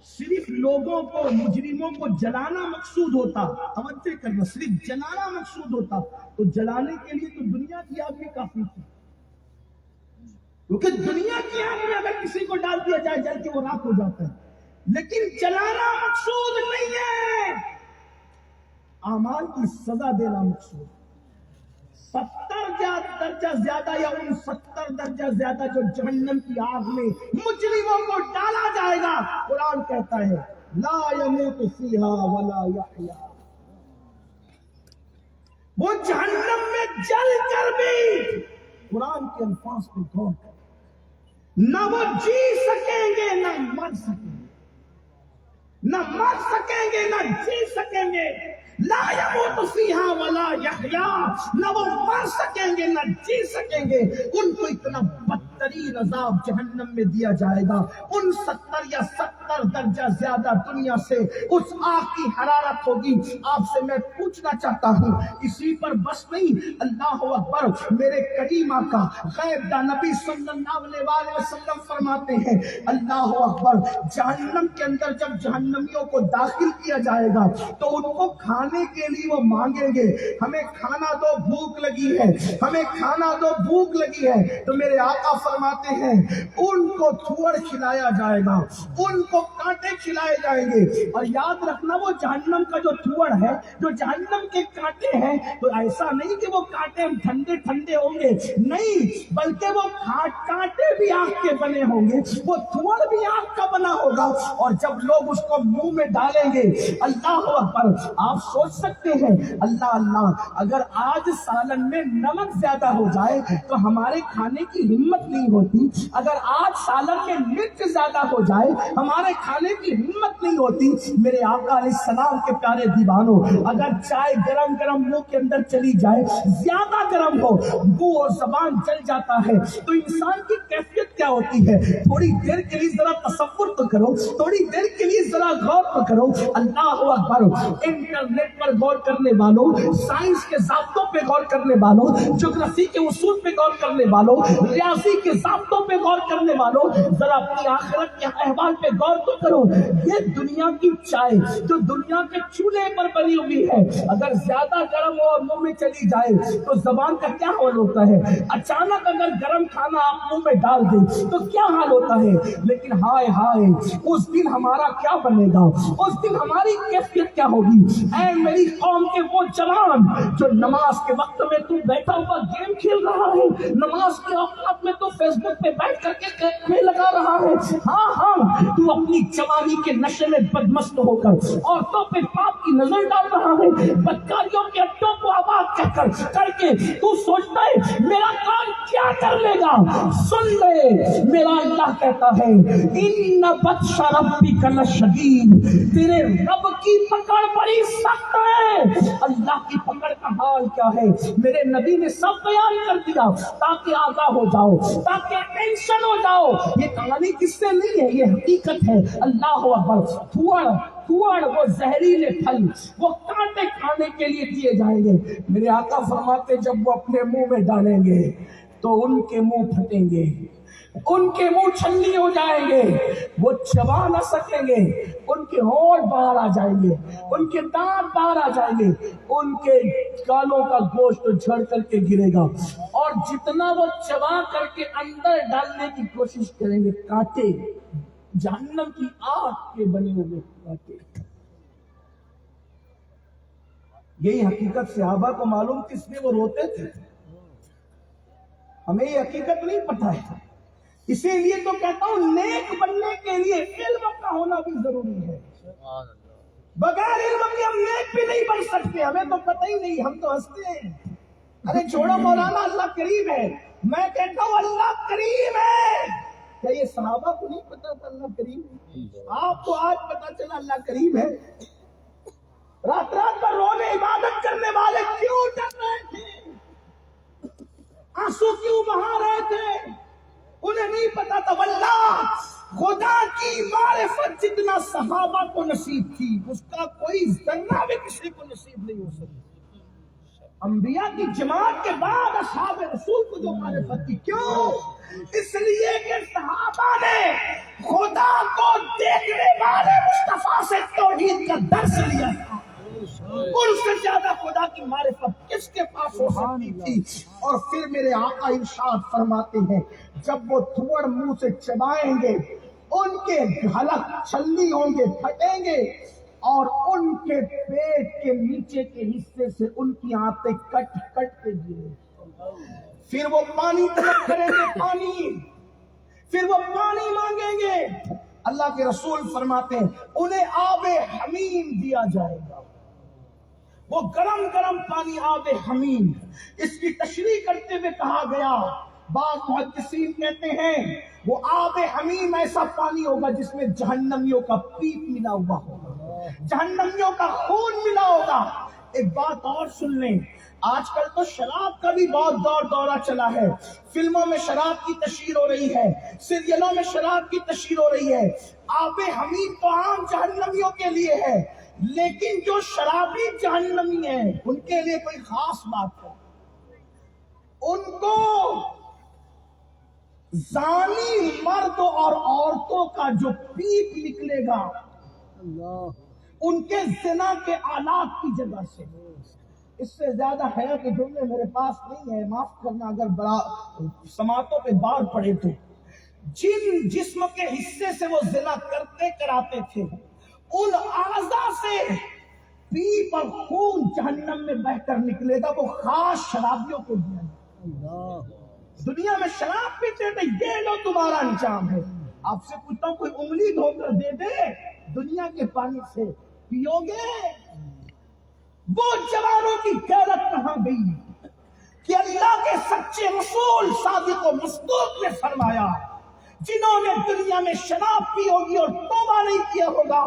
صرف لوگوں کو, مجرموں کو جلانا مقصود ہوتا, توجہ کرنا, صرف جلانا مقصود ہوتا تو جلانے کے لیے تو دنیا کی آگ بھی کافی تھی. کیونکہ دنیا کی آگ میں اگر کسی کو ڈال دیا جائے جل کے وہ راکھ ہو جاتا ہے, لیکن جلانا مقصود نہیں ہے, اعمال کی سزا دینا مقصود. 70 درجہ زیادہ یا 69 درجہ زیادہ جو جہنم کی آگ میں مجرموں کو ڈالا جائے گا, قرآن کہتا ہے لا يموت فیہا ولا یحیا, وہ جہنم میں جل کر بھی, قرآن کے الفاظ پہ غور کریں, نہ وہ جی سکیں گے نہ مر سکیں گے, نہ مر سکیں گے نہ جی سکیں گے. لا يموت فیہا ولا یحیا, نہ وہ مر سکیں گے نہ جی سکیں گے. ان کو اتنا بدترین عذاب جہنم میں دیا جائے گا. ان 70 یا 70 70 درجہ زیادہ دنیا سے اس آگ کی حرارت ہوگی. آپ سے میں پوچھنا چاہتا ہوں, اسی پر بس نہیں, اللہ اکبر, میرے کریم آقا غیب دا نبی صلی اللہ علیہ وسلم فرماتے ہیں, اللہ اکبر, جہنم کے اندر جب جہنمیوں کو داخل کیا جائے گا تو ان کو کھانے کے لیے وہ مانگیں گے, ہمیں کھانا دو, بھوک لگی ہے, ہمیں کھانا دو, بھوک لگی ہے. تو میرے آقا فرماتے ہیں ان کو تھوڑ کھلایا جائے گا, ان کو کانٹے کھلائے جائیں گے. اور یاد رکھنا وہ جہنم کا جو تھوڑ ہے, جو جہنم کے کانٹے ہیں, تو ایسا نہیں کہ وہ کانٹے ٹھنڈے ٹھنڈے ہوں گے, نہیں, بلکہ وہ کانٹے بھی آگ کے بنے ہوں گے, وہ تھوڑ بھی آگ کا بنا ہوگا. اور جب لوگ اس کو منہ میں ڈالیں گے, اللہ اکبر, آپ سوچ سکتے ہیں, اللہ اللہ, اگر آج سالن میں نمک زیادہ ہو جائے تو ہمارے کھانے کی ہمت نہیں ہوتی, اگر آج سالن میں مرچ زیادہ ہو جائے ہمارے کھانے کی ہمت نہیں ہوتی. میرے آقا علیہ السلام کے پیارے دیوانوں, اگر چائے گرم گرم منہ کے اندر چلی جائے, زیادہ گرم ہو, منہ اور زبان جل جاتا ہے, تو انسان کی کیفیت کیا ہوتی ہے؟ تھوڑی دیر کے لیے ذرا تصور تو کرو, تھوڑی دیر کے لیے ذرا غور تو کرو. اللہ اکبر, انٹرنیٹ پر غور کرنے والوں, سائنس کے ضابطوں پہ غور کرنے والوں, جغرافی کے اصول پہ غور کرنے والوں, ریاضی کے ضابطوں پہ غور کرنے والوں, ذرا اپنی آخرت کے احوال پہ غور تو کرو. یہ دنیا کی چائے جو دنیا کے چولہے پر بنی ہوئی ہے, اگر زیادہ گرم ہو اور منہ میں چلی جائے تو زبان کا کیا حال ہوتا ہے؟ اچانک اگر گرم کھانا آپ منہ میں ڈال دیں تو کیا حال ہوتا ہے؟ لیکن ہائے ہائے, اس دن ہمارا کیا بنے گا, اس دن ہماری کیفیت کیا ہوگی؟ اے میری قوم کے وہ جوان جو نماز کے وقت میں تو بیٹھا ہوا گیم کھیل رہا ہے, نماز کے اوقات میں تو فیس بک پہ بیٹھ کر کے کھیل لگا رہا ہے, ہاں ہاں, تو اپنی جوانی کے نشے میں بدمست ہو کر عورتوں پہ پاپ کی نظر ڈال رہا ہے, بدکاریوں کے اڈوں کو آباد کر کے تو سوچتا ہے میرا کام کیا کر لے گا. سن لے, میرا اللہ کہتا ہے ان بطش ربک لشدید, تیرے رب کی پکڑ بڑی سخت ہے. اللہ کی پکڑ کا حال کیا ہے میرے نبی نے سب بیان کر دیا تاکہ آگاہ ہو جاؤ, تاکہ ٹینشن ہو جاؤ. یہ کہانی کس سے نہیں ہے, یہ حقیقت ہے. اللہ اکبر, تھوڑ وہ زہریلے پھل, وہ کانٹے کھانے کے لیے دیے جائیں گے. میرے آقا فرماتے جب وہ اپنے منہ میں ڈالیں گے تو ان کے منہ پھٹیں گے, ان کے منہ چھلنی ہو جائیں گے, وہ چبا نہ سکیں گے, ان کے ہونٹ باہر آ جائیں گے, ان کے دانت باہر آ جائیں گے, ان کے گالوں کا گوشت جھڑ کر کے گرے گا, اور جتنا وہ چبا کر کے اندر ڈالنے کی کوشش کریں گے, کانٹے, جہنم کی آگ کے بنے ہوئے کانٹے. یہی حقیقت صحابہ کو معلوم کس لیے وہ روتے تھے, ہمیں یہ حقیقت نہیں پتہ ہے. اسی لیے تو کہتا ہوں نیک بننے کے لیے علم کا ہونا بھی ضروری ہے. بغیر علم کے ہم نیک بھی نہیں بن سکتے, ہمیں تو پتہ ہی نہیں, ہم تو ہنستے ہیں, ارے چھوڑو مولانا اللہ کریم ہے. میں کہتا ہوں اللہ کریم ہے. کیا یہ صحابہ کو نہیں پتا تھا اللہ کریم ہے؟ آپ کو آج پتا چلا اللہ کریم ہے. رات رات پر رونے عبادت کرنے والے کیوں ڈر رہے تھے, آنسو کیوں بہا رہے تھے؟ انہیں نہیں پتا تھا واللہ خدا کی معرفت جتنا صحابہ کو نصیب تھی اس کا کوئی ذرہ بھی کسی کو نصیب نہیں ہو سکتا. انبیاء کی جماعت کے بعد اصحاب رسول کو جو معرفت تھی, کیوں؟ اس لیے کہ صحابہ نے خدا کو دیکھنے والے مصطفیٰ سے توحید کا درس لیا تھا. ان سے زیادہ خدا کی معرفت کس کے پاس ہو سکتی تھی؟ اور پھر میرے آقا ارشاد فرماتے ہیں جب وہ تھوڑ منہ سے چبائیں گے ان کے حلق چھلنی ہوں گے, پھٹیں گے, اور ان کے پیٹ کے نیچے کے حصے سے ان کی آنتیں کٹ کٹ کے گریں. پھر وہ پانی طلب کریں گے, پانی, پھر وہ پانی مانگیں گے. اللہ کے رسول فرماتے ہیں انہیں آب حمیم دیا جائے گا. وہ گرم گرم پانی آب حمیم. اس کی تشریح کرتے ہوئے کہا گیا, بعض محدثین کہتے ہیں وہ آب حمیم ایسا پانی ہوگا جس میں جہنمیوں کا پیپ ملا ہوا ہوگا, جہنمیوں کا خون ملا ہوگا. ایک بات اور سن لیں, آج کل تو شراب کا بھی بہت دور دورہ چلا ہے، فلموں میں شراب کی تشہیر ہو رہی ہے، سیریلوں میں شراب کی تشہیر ہو رہی ہے۔ آب حمیم تو عام جہنمیوں کے لیے ہے، لیکن جو شرابی جہنمی ہیں ان کے لیے کوئی خاص بات ہے۔ ان کو زانی مرد اور عورتوں کا جو پیپ نکلے گا ان کے زنا کے آلات کی جگہ سے، اس سے زیادہ حیا کے جملے میرے پاس نہیں ہے، معاف کرنا اگر بڑا سماعتوں پہ بار پڑے تو، جن جسم کے حصے سے وہ زنا کرتے کراتے تھے ان اعضاء سے پیپ اور خون جہنم میں بہ کر نکلے گا، وہ خاص شرابیوں کو دیا گیا۔ دنیا میں شراب پیتے تھے، یہ لو تمہارا انجام ہے۔ آپ سے پوچھتا ہوں کوئی انگلی دھو کر دے دے دنیا کے پانی سے پیو گے؟ وہ جوانوں کی غیرت کہاں گئی کہ اللہ کے سچے رسول صادق و مصدوق نے فرمایا جنہوں نے دنیا میں شراب پی ہوگی اور توبہ نہیں کیا ہوگا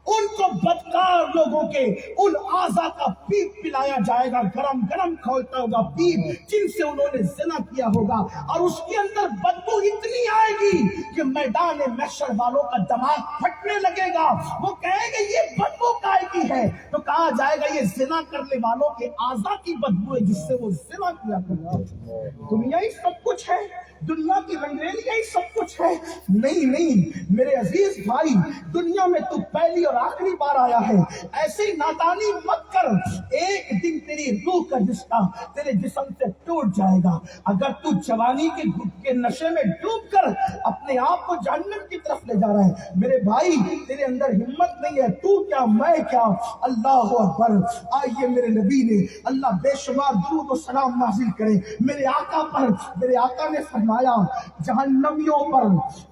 ان کو بدکار لوگوں کے ان اعضاء کا پیپ پلایا جائے گا، گرم گرم کھولتا ہوگا پیپ جن سے انہوں نے زنا کیا ہوگا، اور اس کے اندر بدبو اتنی آئے گی کہ میدان محشر والوں کا دماغ پھٹنے لگے گا۔ وہ کہیں گے یہ بدبو کائے کی ہے؟ تو کہا جائے گا یہ زنا کرنے والوں کے اعضاء کی بدبو ہے جس سے وہ زنا کیا کرتے ہیں۔ دنیا ہی سب کچھ ہے، دنیا کی رنگریلیاں ہی سب کچھ ہے؟ نہیں نہیں میرے عزیز بھائی، دنیا میں تو پہلی اور آخری بار آیا ہے، ایسی نادانی مت کر، ایک دن تیری روح کا رشتہ تیرے جسم سے ٹوٹ جائے گا۔ اگر تو جوانی کے نشے میں ڈوب کر اپنے آپ کو جہنم کی طرف لے جا رہا ہے، میرے بھائی تیرے اندر ہمت نہیں ہے، تو کیا میں کیا۔ اللہ اکبر۔ آئیے میرے نبی نے، اللہ بے شمار درود و سلام نازل کرے میرے آقا پر، میرے آقا نے فرمایا جہنمیوں پر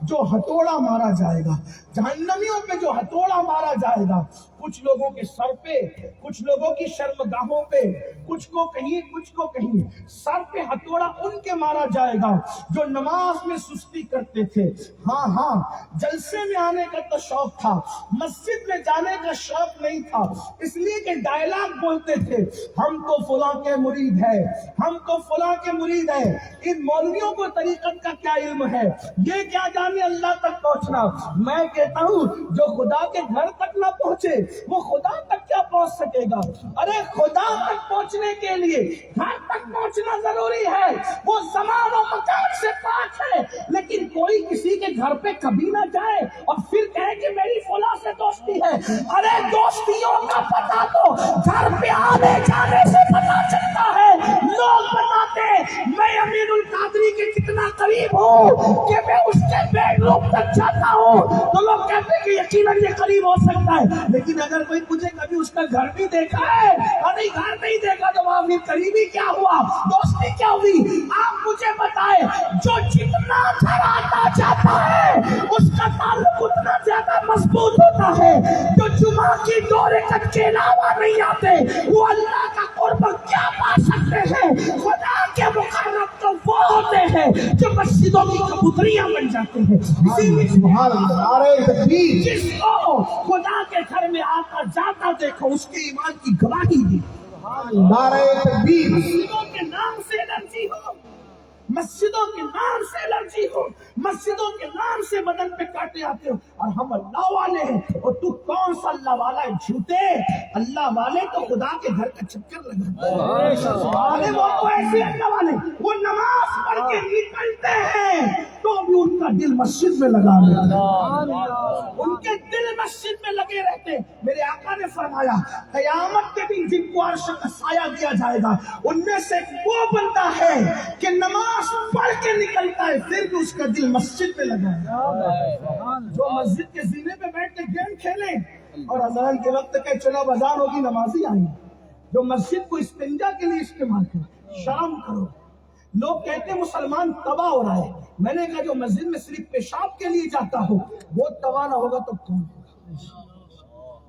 جو ہتھوڑا مارا جائے گا، جہنمیوں پہ جو ہتھوڑا مارا جائے گا، کچھ لوگوں کے سر پہ، کچھ لوگوں کی شرمگاہوں پہ، کچھ کو کہیں کچھ کو کہیں، سر پہ ہتھوڑا ان کے مارا جائے گا جو نماز میں سستی کرتے تھے۔ ہاں ہاں جلسے میں آنے کا تو شوق تھا، مسجد میں جانے کا شوق نہیں تھا، اس لیے کہ ڈائلاگ بولتے تھے ہم تو فلاں کے مرید ہیں، ہم تو فلاں کے مرید ہیں۔ ان مولویوں کو طریقت کا کیا علم ہے، یہ کیا جانے اللہ تک پہنچنا۔ میں کہتا ہوں جو خدا کے گھر تک نہ پہنچے وہ خدا تک کیا پہنچ سکے گا؟ ارے خدا تک پہنچنے کے لیے گھر تک پہنچنا ضروری ہے، وہ زمان و مکان سے پاک ہے، لیکن کوئی کسی کے گھر پہ کبھی نہ جائے اور پھر کہے کہ میری فلاں سے دوستی ہے۔ ارے دوستیوں کا پتہ تو گھر پہ آنے جانے سے پتہ چلتا ہے۔ لوگ بتاتے میں امین القادری کے کتنا قریب ہوں کہ میں اس کے بیڈ روم تک جاتا ہوں، تو لوگ کہتے ہیں کہ یقیناً یہ قریب ہو سکتا ہے، لیکن اگر کوئی تجھے کبھی اس کا گھر بھی دیکھا ہے اور نہیں گھر نہیں دیکھا تو وہاں پھر قریبی کیا ہوا، دوستی کیا ہوئی؟ آپ مجھے بتائیں جو جتنا گھر آتا جاتا ہے اس کا تعلق اتنا زیادہ مضبوط ہوتا ہے، جو جمعہ کی دو رکعت کے علاوہ نہیں آتے وہ اللہ کا قرب کیا پا سکتے ہیں؟ خدا کے مقرب تو وہ ہوتے ہیں جو مسجدوں کی کبوتریاں بن جاتے ہیں۔ اسی لیے
سبحان اللہ، نعرہ تکبیر۔
جس کو خدا کے گھر میں آتا جاتا دیکھو اس کے ایمان کی گواہی دی۔
نعرہ تکبیر۔
مسجدوں کے نام سے الرجی ہو، مسجدوں کے نام سے الرجی ہو، مسجدوں کے نام سے بدن پہ کاٹے آتے ہو، اور ہم اللہ والے ہیں، اور تو کون سا اللہ والا ہے؟ جھوٹے اللہ والے تو خدا کے گھر کا چکر لگاتے ہیں۔ وہ تو ایسے اللہ والے وہ نماز پڑھ کے نکلتے ہیں تو بھی ان کا دل مسجد میں لگا رہتا ہے، ان کے دل مسجد میں لگے رہتے ہیں۔ میرے آقا نے فرمایا قیامت کے دن جن کو عرش کا سایہ دیا جائے گا ان میں سے وہ بندہ ہے کہ نماز پڑھ کے نکلتا ہے پھر بھی اس کا دل مسجد میں لگا ہے۔ جو مسجد کے زینے پہ بیٹھ کے گیم کھیلیں اور اذان کے وقت کہ چلو اذان ہوگی نمازی آئیں، جو مسجد کو استنجا کے لیے استعمال کریں، شرم کرو۔ لوگ کہتے ہیں مسلمان تباہ ہو رہا ہے، میں نے کہا جو مسجد میں صرف پیشاب کے لیے جاتا ہو وہ تباہ نہ ہوگا تو کون ہوگا؟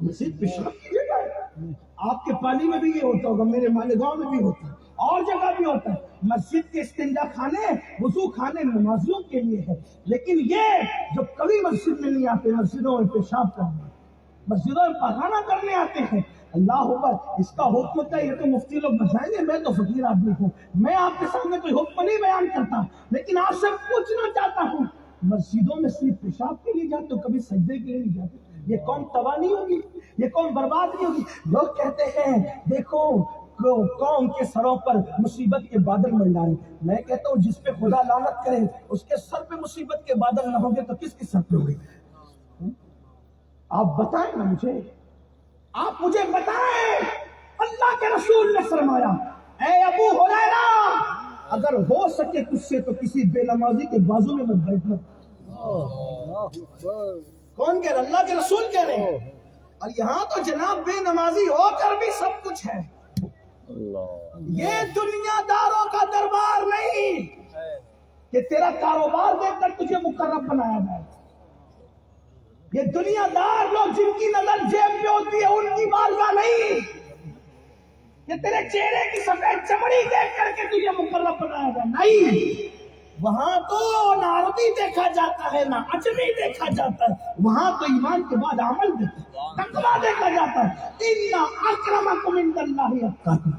مسجد پیشاب کی جگہ ہے، آپ کے پانی میں بھی یہ ہوتا ہوگا، میرے مالیگاؤں میں بھی ہوتا ہے، اور جگہ بھی ہوتا ہے۔ مسجد کے استنجا خانے وضو خانے نمازیوں کے لیے ہے، لیکن یہ جو کبھی مسجد میں نہیں آتے، مسجدوں میں پیشاب کرنے، مسجدوں میں پخانہ کرنے آتے ہیں، اللہ اکبر, اس کا حکم کا یہ تو مفتی لوگ بتائیں گے, میں تو فقیر آدمی ہوں, میں آپ کے سامنے کوئی حکم نہیں بیان کرتا, لیکن آپ سے پوچھنا چاہتا ہوں, مسجدوں میں صرف پیشاب کے لیے جاتے ہو, کبھی سجدے کے لیے نہیں جاتے؟ یہ قوم تباہ نہیں ہوگی, یہ قوم برباد نہیں ہوگی؟ لوگ کہتے ہیں دیکھو قوم کے سروں پر مصیبت کے بادل منڈا رہے, میں کہتا ہوں جس پہ خدا لعنت کرے اس کے سر پہ مصیبت کے بادل نہ ہوں گے تو کس کے سر پہ ہوگی؟ آپ بتائیں نا مجھے, آپ مجھے بتائیں. اللہ کے رسول نے فرمایا, اے ابو ہریرہ, اگر ہو سکے تجھ سے تو کسی بے نمازی کے بازو میں مت بیٹھنا. کون کہہ رہا؟ اللہ کے رسول کہہ رہے ہیں. اور یہاں تو جناب بے نمازی ہو کر بھی سب کچھ ہے. یہ دنیا داروں کا دربار نہیں کہ تیرا کاروبار دیکھ کر تجھے مقرب بنایا جائے. یہ دنیا دار لوگ جن کی نظر جیب پہ ہوتی ہے ان کی بارگاہ نہیں, یہ تیرے چہرے کی سفید چمڑی دیکھ کر کے تجھے مقرب بنایا جائے نہیں. وہاں تو نہ عربی دیکھا جاتا ہے نہ عجمی دیکھا جاتا ہے, وہاں تو ایمان کے بعد عمل دیکھا, تقویٰ دیکھا جاتا ہے. ان اکرمکم عند اللہ اتقاکم.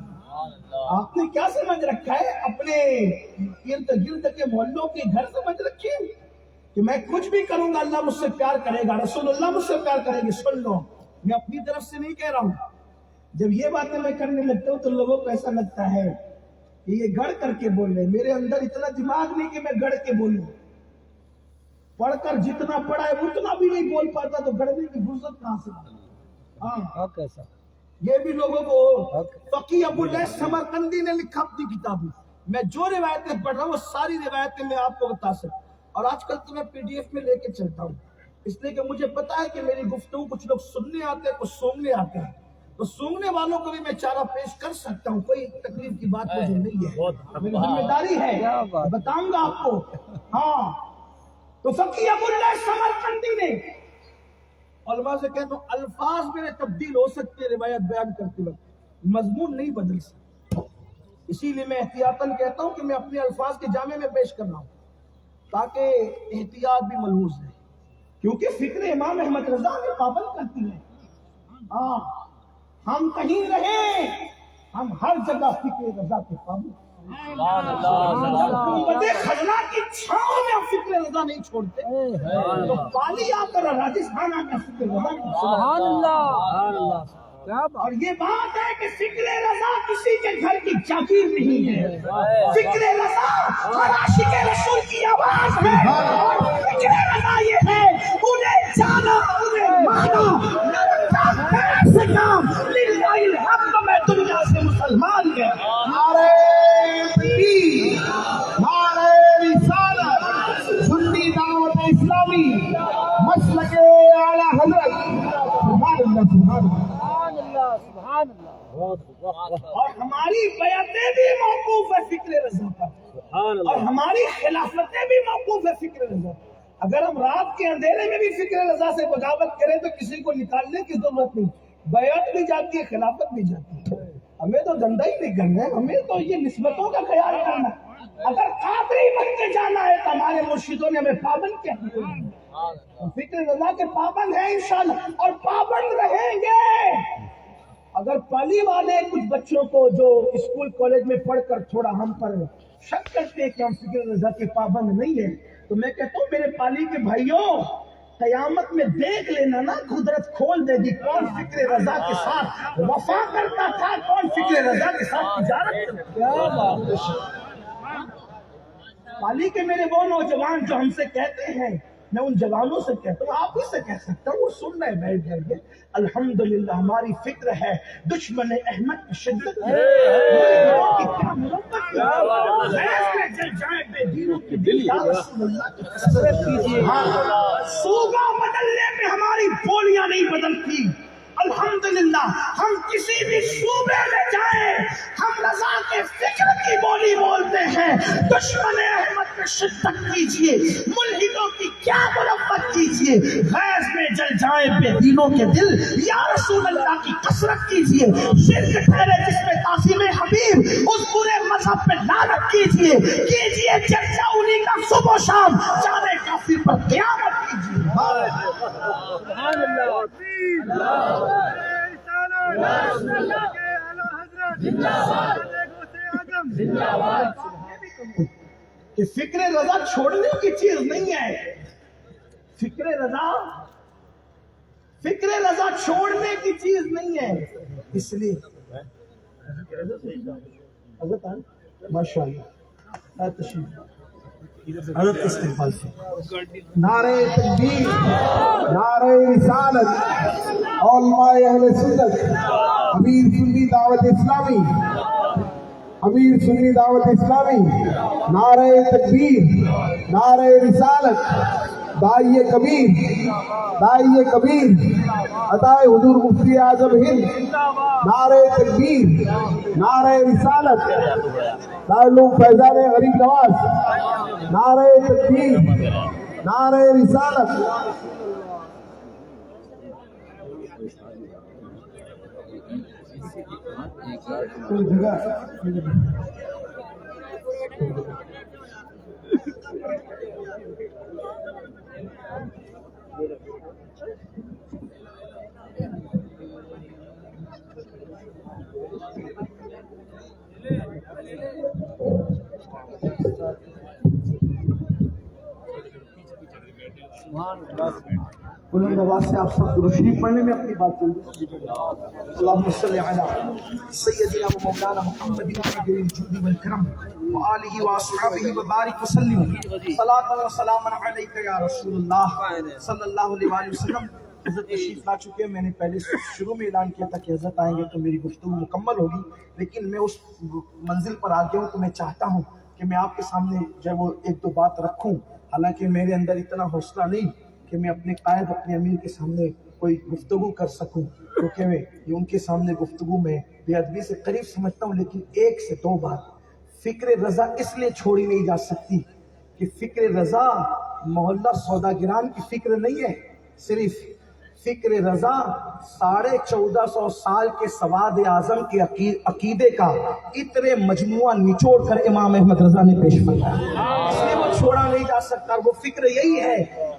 آپ نے کیا سمجھ رکھا ہے؟ اپنے ارد گرد کے محلوں کے گھر سمجھ رکھے کہ میں کچھ بھی کروں گا اللہ مجھ سے پیار کرے گا, رسول اللہ مجھ سے پیار کرے گی. سن لو, میں اپنی طرف سے نہیں کہہ رہا ہوں. جب یہ باتیں میں کرنے لگتا ہوں تو لوگوں کو ایسا لگتا ہے کہ یہ گڑھ کر کے بول رہے. میرے اندر اتنا دماغ نہیں کہ میں گڑھ کے بولوں. پڑھ کر جتنا پڑھا ہے اتنا بھی نہیں بول پاتا تو گڑھنے کی فرصت کہاں سے؟ ہاں, یہ بھی لوگوں کو فقی ابو اللیث سمرقندی نے لکھا اپنی کتاب میں. میں جو روایتیں پڑھ رہا ہوں وہ ساری روایتیں میں آپ کو بتا سکتا ہوں, اور آج کل تو میں PDF میں لے کے چلتا ہوں, اس لیے کہ مجھے پتا ہے کہ میری گفتگو کچھ لوگ سننے آتے ہیں, کچھ سونگنے آتے ہیں, تو سونگنے والوں کو بھی میں چارہ پیش کر سکتا ہوں, کوئی تکلیف کی بات مجھے نہیں ہے, میری ذمہ داری ہے, بتاؤں گا آپ کو. ہاں, تو فقی ابو اللیث سمرقندی نے علماء سے کہتا ہوں الفاظ میرے تبدیل ہو سکتے روایت بیان کرتے وقت, مضمون نہیں بدل سکتے. اسی لیے میں احتیاطاً کہتا ہوں کہ میں اپنے الفاظ کے جامع میں پیش کر رہا ہوں تاکہ احتیاط بھی ملحوظ ہے, کیونکہ فکر امام احمد رضا میں پابند کرتی ہے. ہاں, ہم کہیں رہیں, ہم ہر جگہ فکر رضا کے پابند. خزنہ کی چھاؤں میں ہم فکر رضا نہیں چھوڑتے, تو پالی آ کر راجستھان آ کر فکر رضا. سبحان اللہ. اور یہ بات ہے کہ فکر رضا کسی کے گھر کی جاگیر نہیں ہے, فکر رضا ہر عاشق رسول کی آواز ہے. اور فکر رضا یہ ہے انہیں جانا انہیں مانا سے کام للہ الحمد. میں دنیا سے مسلمان گیا.
نعرہ تکبیر, نعرہ رسالت, سنی دعوت اسلامی, مسلک اعلی حضرت. سبحان اللہ.
اور ہماری بیعتیں بھی موقوف ہے فکر رضا پر, اور ہماری خلافتیں بھی موقوف ہے فکر رضا پر. اگر ہم رات کے اندھیرے میں بھی فکر رضا سے بغاوت کریں تو کسی کو نکالنے کی ضرورت نہیں, بیعت بھی جاتی ہے, خلافت بھی جاتی ہے. ہمیں تو دھندا ہی نہیں کرنا ہے, ہمیں تو یہ نسبتوں کا خیال کرنا ہے. اگر قادری بن کے جانا ہے تو ہمارے مرشدوں نے ہمیں پابند کیا, فکر رضا کے پابند ہیں انشاءاللہ, اور پابند رہیں گے. اگر پالی والے کچھ بچوں کو جو اسکول کالج میں پڑھ کر تھوڑا ہم پر شک کرتے ہیں کہ ہم فکر رضا کے پابند نہیں ہیں, تو میں کہتا ہوں میرے پالی کے بھائیوں, قیامت میں دیکھ لینا نا, قدرت کھول دے گی کون فکر رضا کے ساتھ وفا کرتا تھا, کون فکر رضا کے ساتھ تجارت کرتا. پالی کے میرے وہ نوجوان جو ہم سے کہتے ہیں, میں ان جوانوں سے کہتا ہوں, آپ ہی سے کہہ سکتا ہوں, وہ سن رہے بیٹھ کر کے, الحمدللہ ہماری فکر ہے دشمن احمد کی شدت ہے, کیا محبت ہے, جل جائے بے دینوں کے دل, یا رسول اللہ کی کثرت کیجیے. صوبہ بدلنے میں ہماری بولیاں نہیں بدلتی. الحمدللہ ہم کسی بھی صوبے میں جائیں, ہم رضا کے فکر کی بولی بولتے ہیں. دشمن احمد میں شدت کیجیے, ملحدوں کی کیا مربت کیجیے, غیظ میں جل جائیں بے دینوں کے دل, یا رسول اللہ کی کثرت کیجیے. شرک ٹھہرے جس میں تعظیم حبیب, اس پورے مذہب پہ لعنت کیجیے چرچا انہیں کا صبح و شام, جانے کافر پر قیامت کیجیے.
سبحان اللہ.
کہ فکر رضا چھوڑنے کی چیز نہیں ہے. فکر رضا چھوڑنے کی چیز نہیں ہے. اس لیے ماشاء اللہ حضرت استقبال سے
نعرہ تکبیر، نعرہ رسالت، علماء اہل سنت، امیر سنی دعوت اسلامی، امیر سنی دعوت اسلامی، نعرہ تکبیر، نعرہ رسالت، داعی کبیر، عطائے حضور مفتی اعظم ہند، نعرہ تکبیر، نعرہ رسالت، دارالعلوم فیضان غریب نواز، نعرہ تکبیر، نعرہ رسالت.
بلند آواز سے آپ سب درود شریف پڑھنے میں اپنی بات جلدی. اللہم صلی علی سیدنا و مولانا محمد الجود والکرم وآلہ واصحابہ وبارک وسلم صلاۃ و سلام علیک یا رسول اللہ صلی اللہ علیہ وآلہ وسلم. حضرت تشریف لا چکے ہیں. میں نے پہلے شروع میں اعلان کیا تھا کہ حضرت آئیں گے تو میری گفتگو مکمل ہوگی، لیکن میں اس منزل پر آ گیا ہوں تو میں چاہتا ہوں کہ میں آپ کے سامنے جو ہے وہ ایک دو بات رکھوں. حالانکہ میرے اندر اتنا حوصلہ نہیں کہ میں اپنے قائد اپنے امیر کے سامنے کوئی گفتگو کر سکوں، کیونکہ میں یہ ان کے سامنے گفتگو میں بے ادبی سے قریب سمجھتا ہوں. لیکن ایک سے دو بار فکر رضا اس لیے چھوڑی نہیں جا سکتی کہ فکر رضا محلہ سوداگران کی فکر نہیں ہے. صرف فکر رضا 1450 سال کے سواد اعظم کے عقیدے کا اتنے مجموعہ نچوڑ کر امام احمد رضا نے پیش فرمایا، اس لیے وہ چھوڑا نہیں جا سکتا. وہ فکر یہی ہے،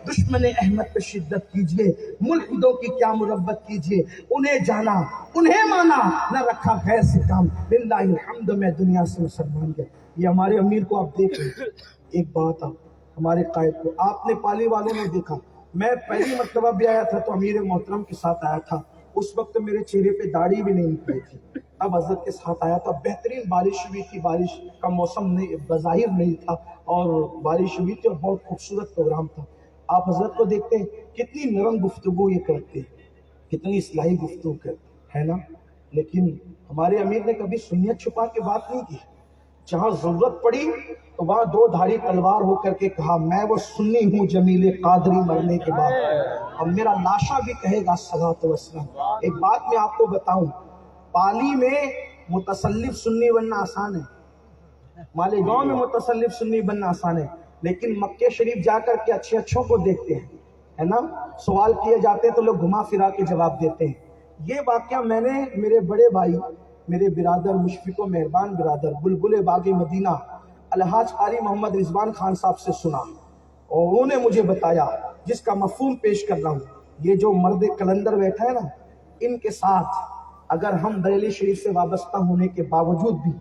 دشمن احمد پہ شدت کیجئے، ملحدوں کی کیا مربت کیجئے، انہیں جانا انہیں مانا، نہ رکھا غیر سے کام. للہ الحمد میں دنیا سے مسلمان گیا. یہ ہمارے امیر کو آپ دیکھ رہے. ایک بات آپ ہمارے قائد کو آپ نے پالی والوں نے دیکھا. میں پہلی مرتبہ بھی آیا تھا تو امیر محترم کے ساتھ آیا تھا. اس وقت میرے چہرے پہ داڑھی بھی نہیں نکلی تھی. اب حضرت کے ساتھ آیا تھا. بہترین بارش ہوئی تھی، بارش کا موسم نہیں بظاہر نہیں تھا اور بارش ہوئی تھی اور بہت خوبصورت پروگرام تھا. آپ حضرت کو دیکھتے ہیں کتنی نرم گفتگو یہ کرتے ہیں، کتنی اصلاحی گفتگو کرتے ہے نا. لیکن ہمارے امیر نے کبھی سنیت چھپا کے بات نہیں کی. جہاں ضرورت پڑی تو وہاں دو دھاری تلوار ہو کر کے کہا میں وہ سنی ہوں جمیل قادری مرنے کے بعد، اور میرا لاشا بھی کہے گا صلاۃ و سلام. ایک بات میں آپ کو بتاؤں، پالی میں متصلف سنی بننا آسان ہے، مالیگاؤں میں متصلف سنی بننا آسان ہے، لیکن مکہ شریف جا کر کے اچھے اچھوں کو دیکھتے ہیں ہے نا. سوال کیے جاتے ہیں تو لوگ گھما پھرا کے جواب دیتے ہیں. یہ واقعہ میں نے میرے بڑے بھائی، میرے برادر مشفق و مہربان برادر بلبل باغ مدینہ الحاج قاری محمد رضوان خان صاحب سے سنا، اور انہوں نے مجھے بتایا، جس کا مفہوم پیش کر رہا ہوں. یہ جو مرد کلندر بیٹھا ہے نا، ان کے ساتھ اگر ہم بریلی شریف سے وابستہ ہونے کے باوجود بھی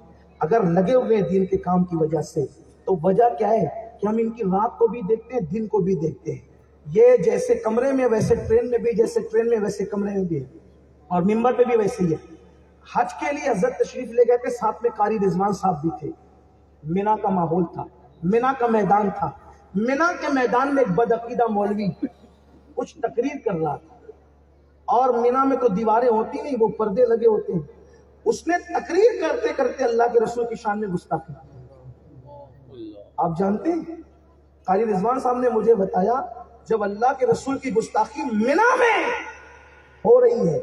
اگر لگے ہوئے دین کے کام کی وجہ سے، تو وجہ کیا ہے کہ ہم ان کی رات کو بھی دیکھتے ہیں، دن کو بھی دیکھتے ہیں. یہ جیسے کمرے میں ویسے ٹرین میں بھی، جیسے ٹرین میں ویسے کمرے میں بھی ہے، اور ممبر پہ بھی ویسے ہی ہے. حج کے لیے حضرت تشریف لے گئے تھے، ساتھ میں قاری رضوان صاحب بھی تھے. مینا کا ماحول تھا، مینا کا میدان تھا. مینا کے میدان میں ایک بدعقیدہ مولوی کچھ تقریر کر رہا تھا، اور مینا میں تو دیواریں ہوتی نہیں، وہ پردے لگے ہوتے ہیں. اس نے تقریر کرتے کرتے اللہ کے رسول کی شان میں گستاخی کی. آپ جانتے ہیں قاری رضوان صاحب نے مجھے بتایا، جب اللہ کے رسول کی گستاخی مینا میں ہو رہی ہے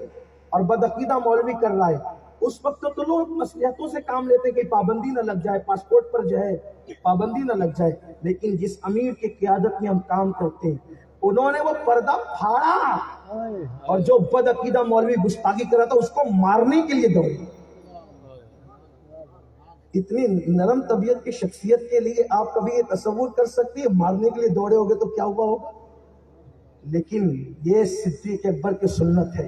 اور بدعقیدہ مولوی کر رہا ہے، اس وقت تو لوگ مصلحتوں سے کام لیتے ہیں کہ پابندی نہ لگ جائے، پاسپورٹ پر جو ہے پابندی نہ لگ جائے. لیکن جس امیر کی قیادت میں ہم کام کرتے ہیں، انہوں نے وہ پردہ پھاڑا، اور جو بدعقیدہ مولوی گستاخی کر رہا تھا اس کو مارنے کے لیے دوڑے. اتنی نرم طبیعت کی شخصیت کے لیے آپ کبھی یہ تصور کر سکتے ہیں مارنے کے لیے دوڑے ہوگے تو کیا ہوا ہوگا. لیکن یہ صدیق اکبر کی سنت ہے.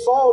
100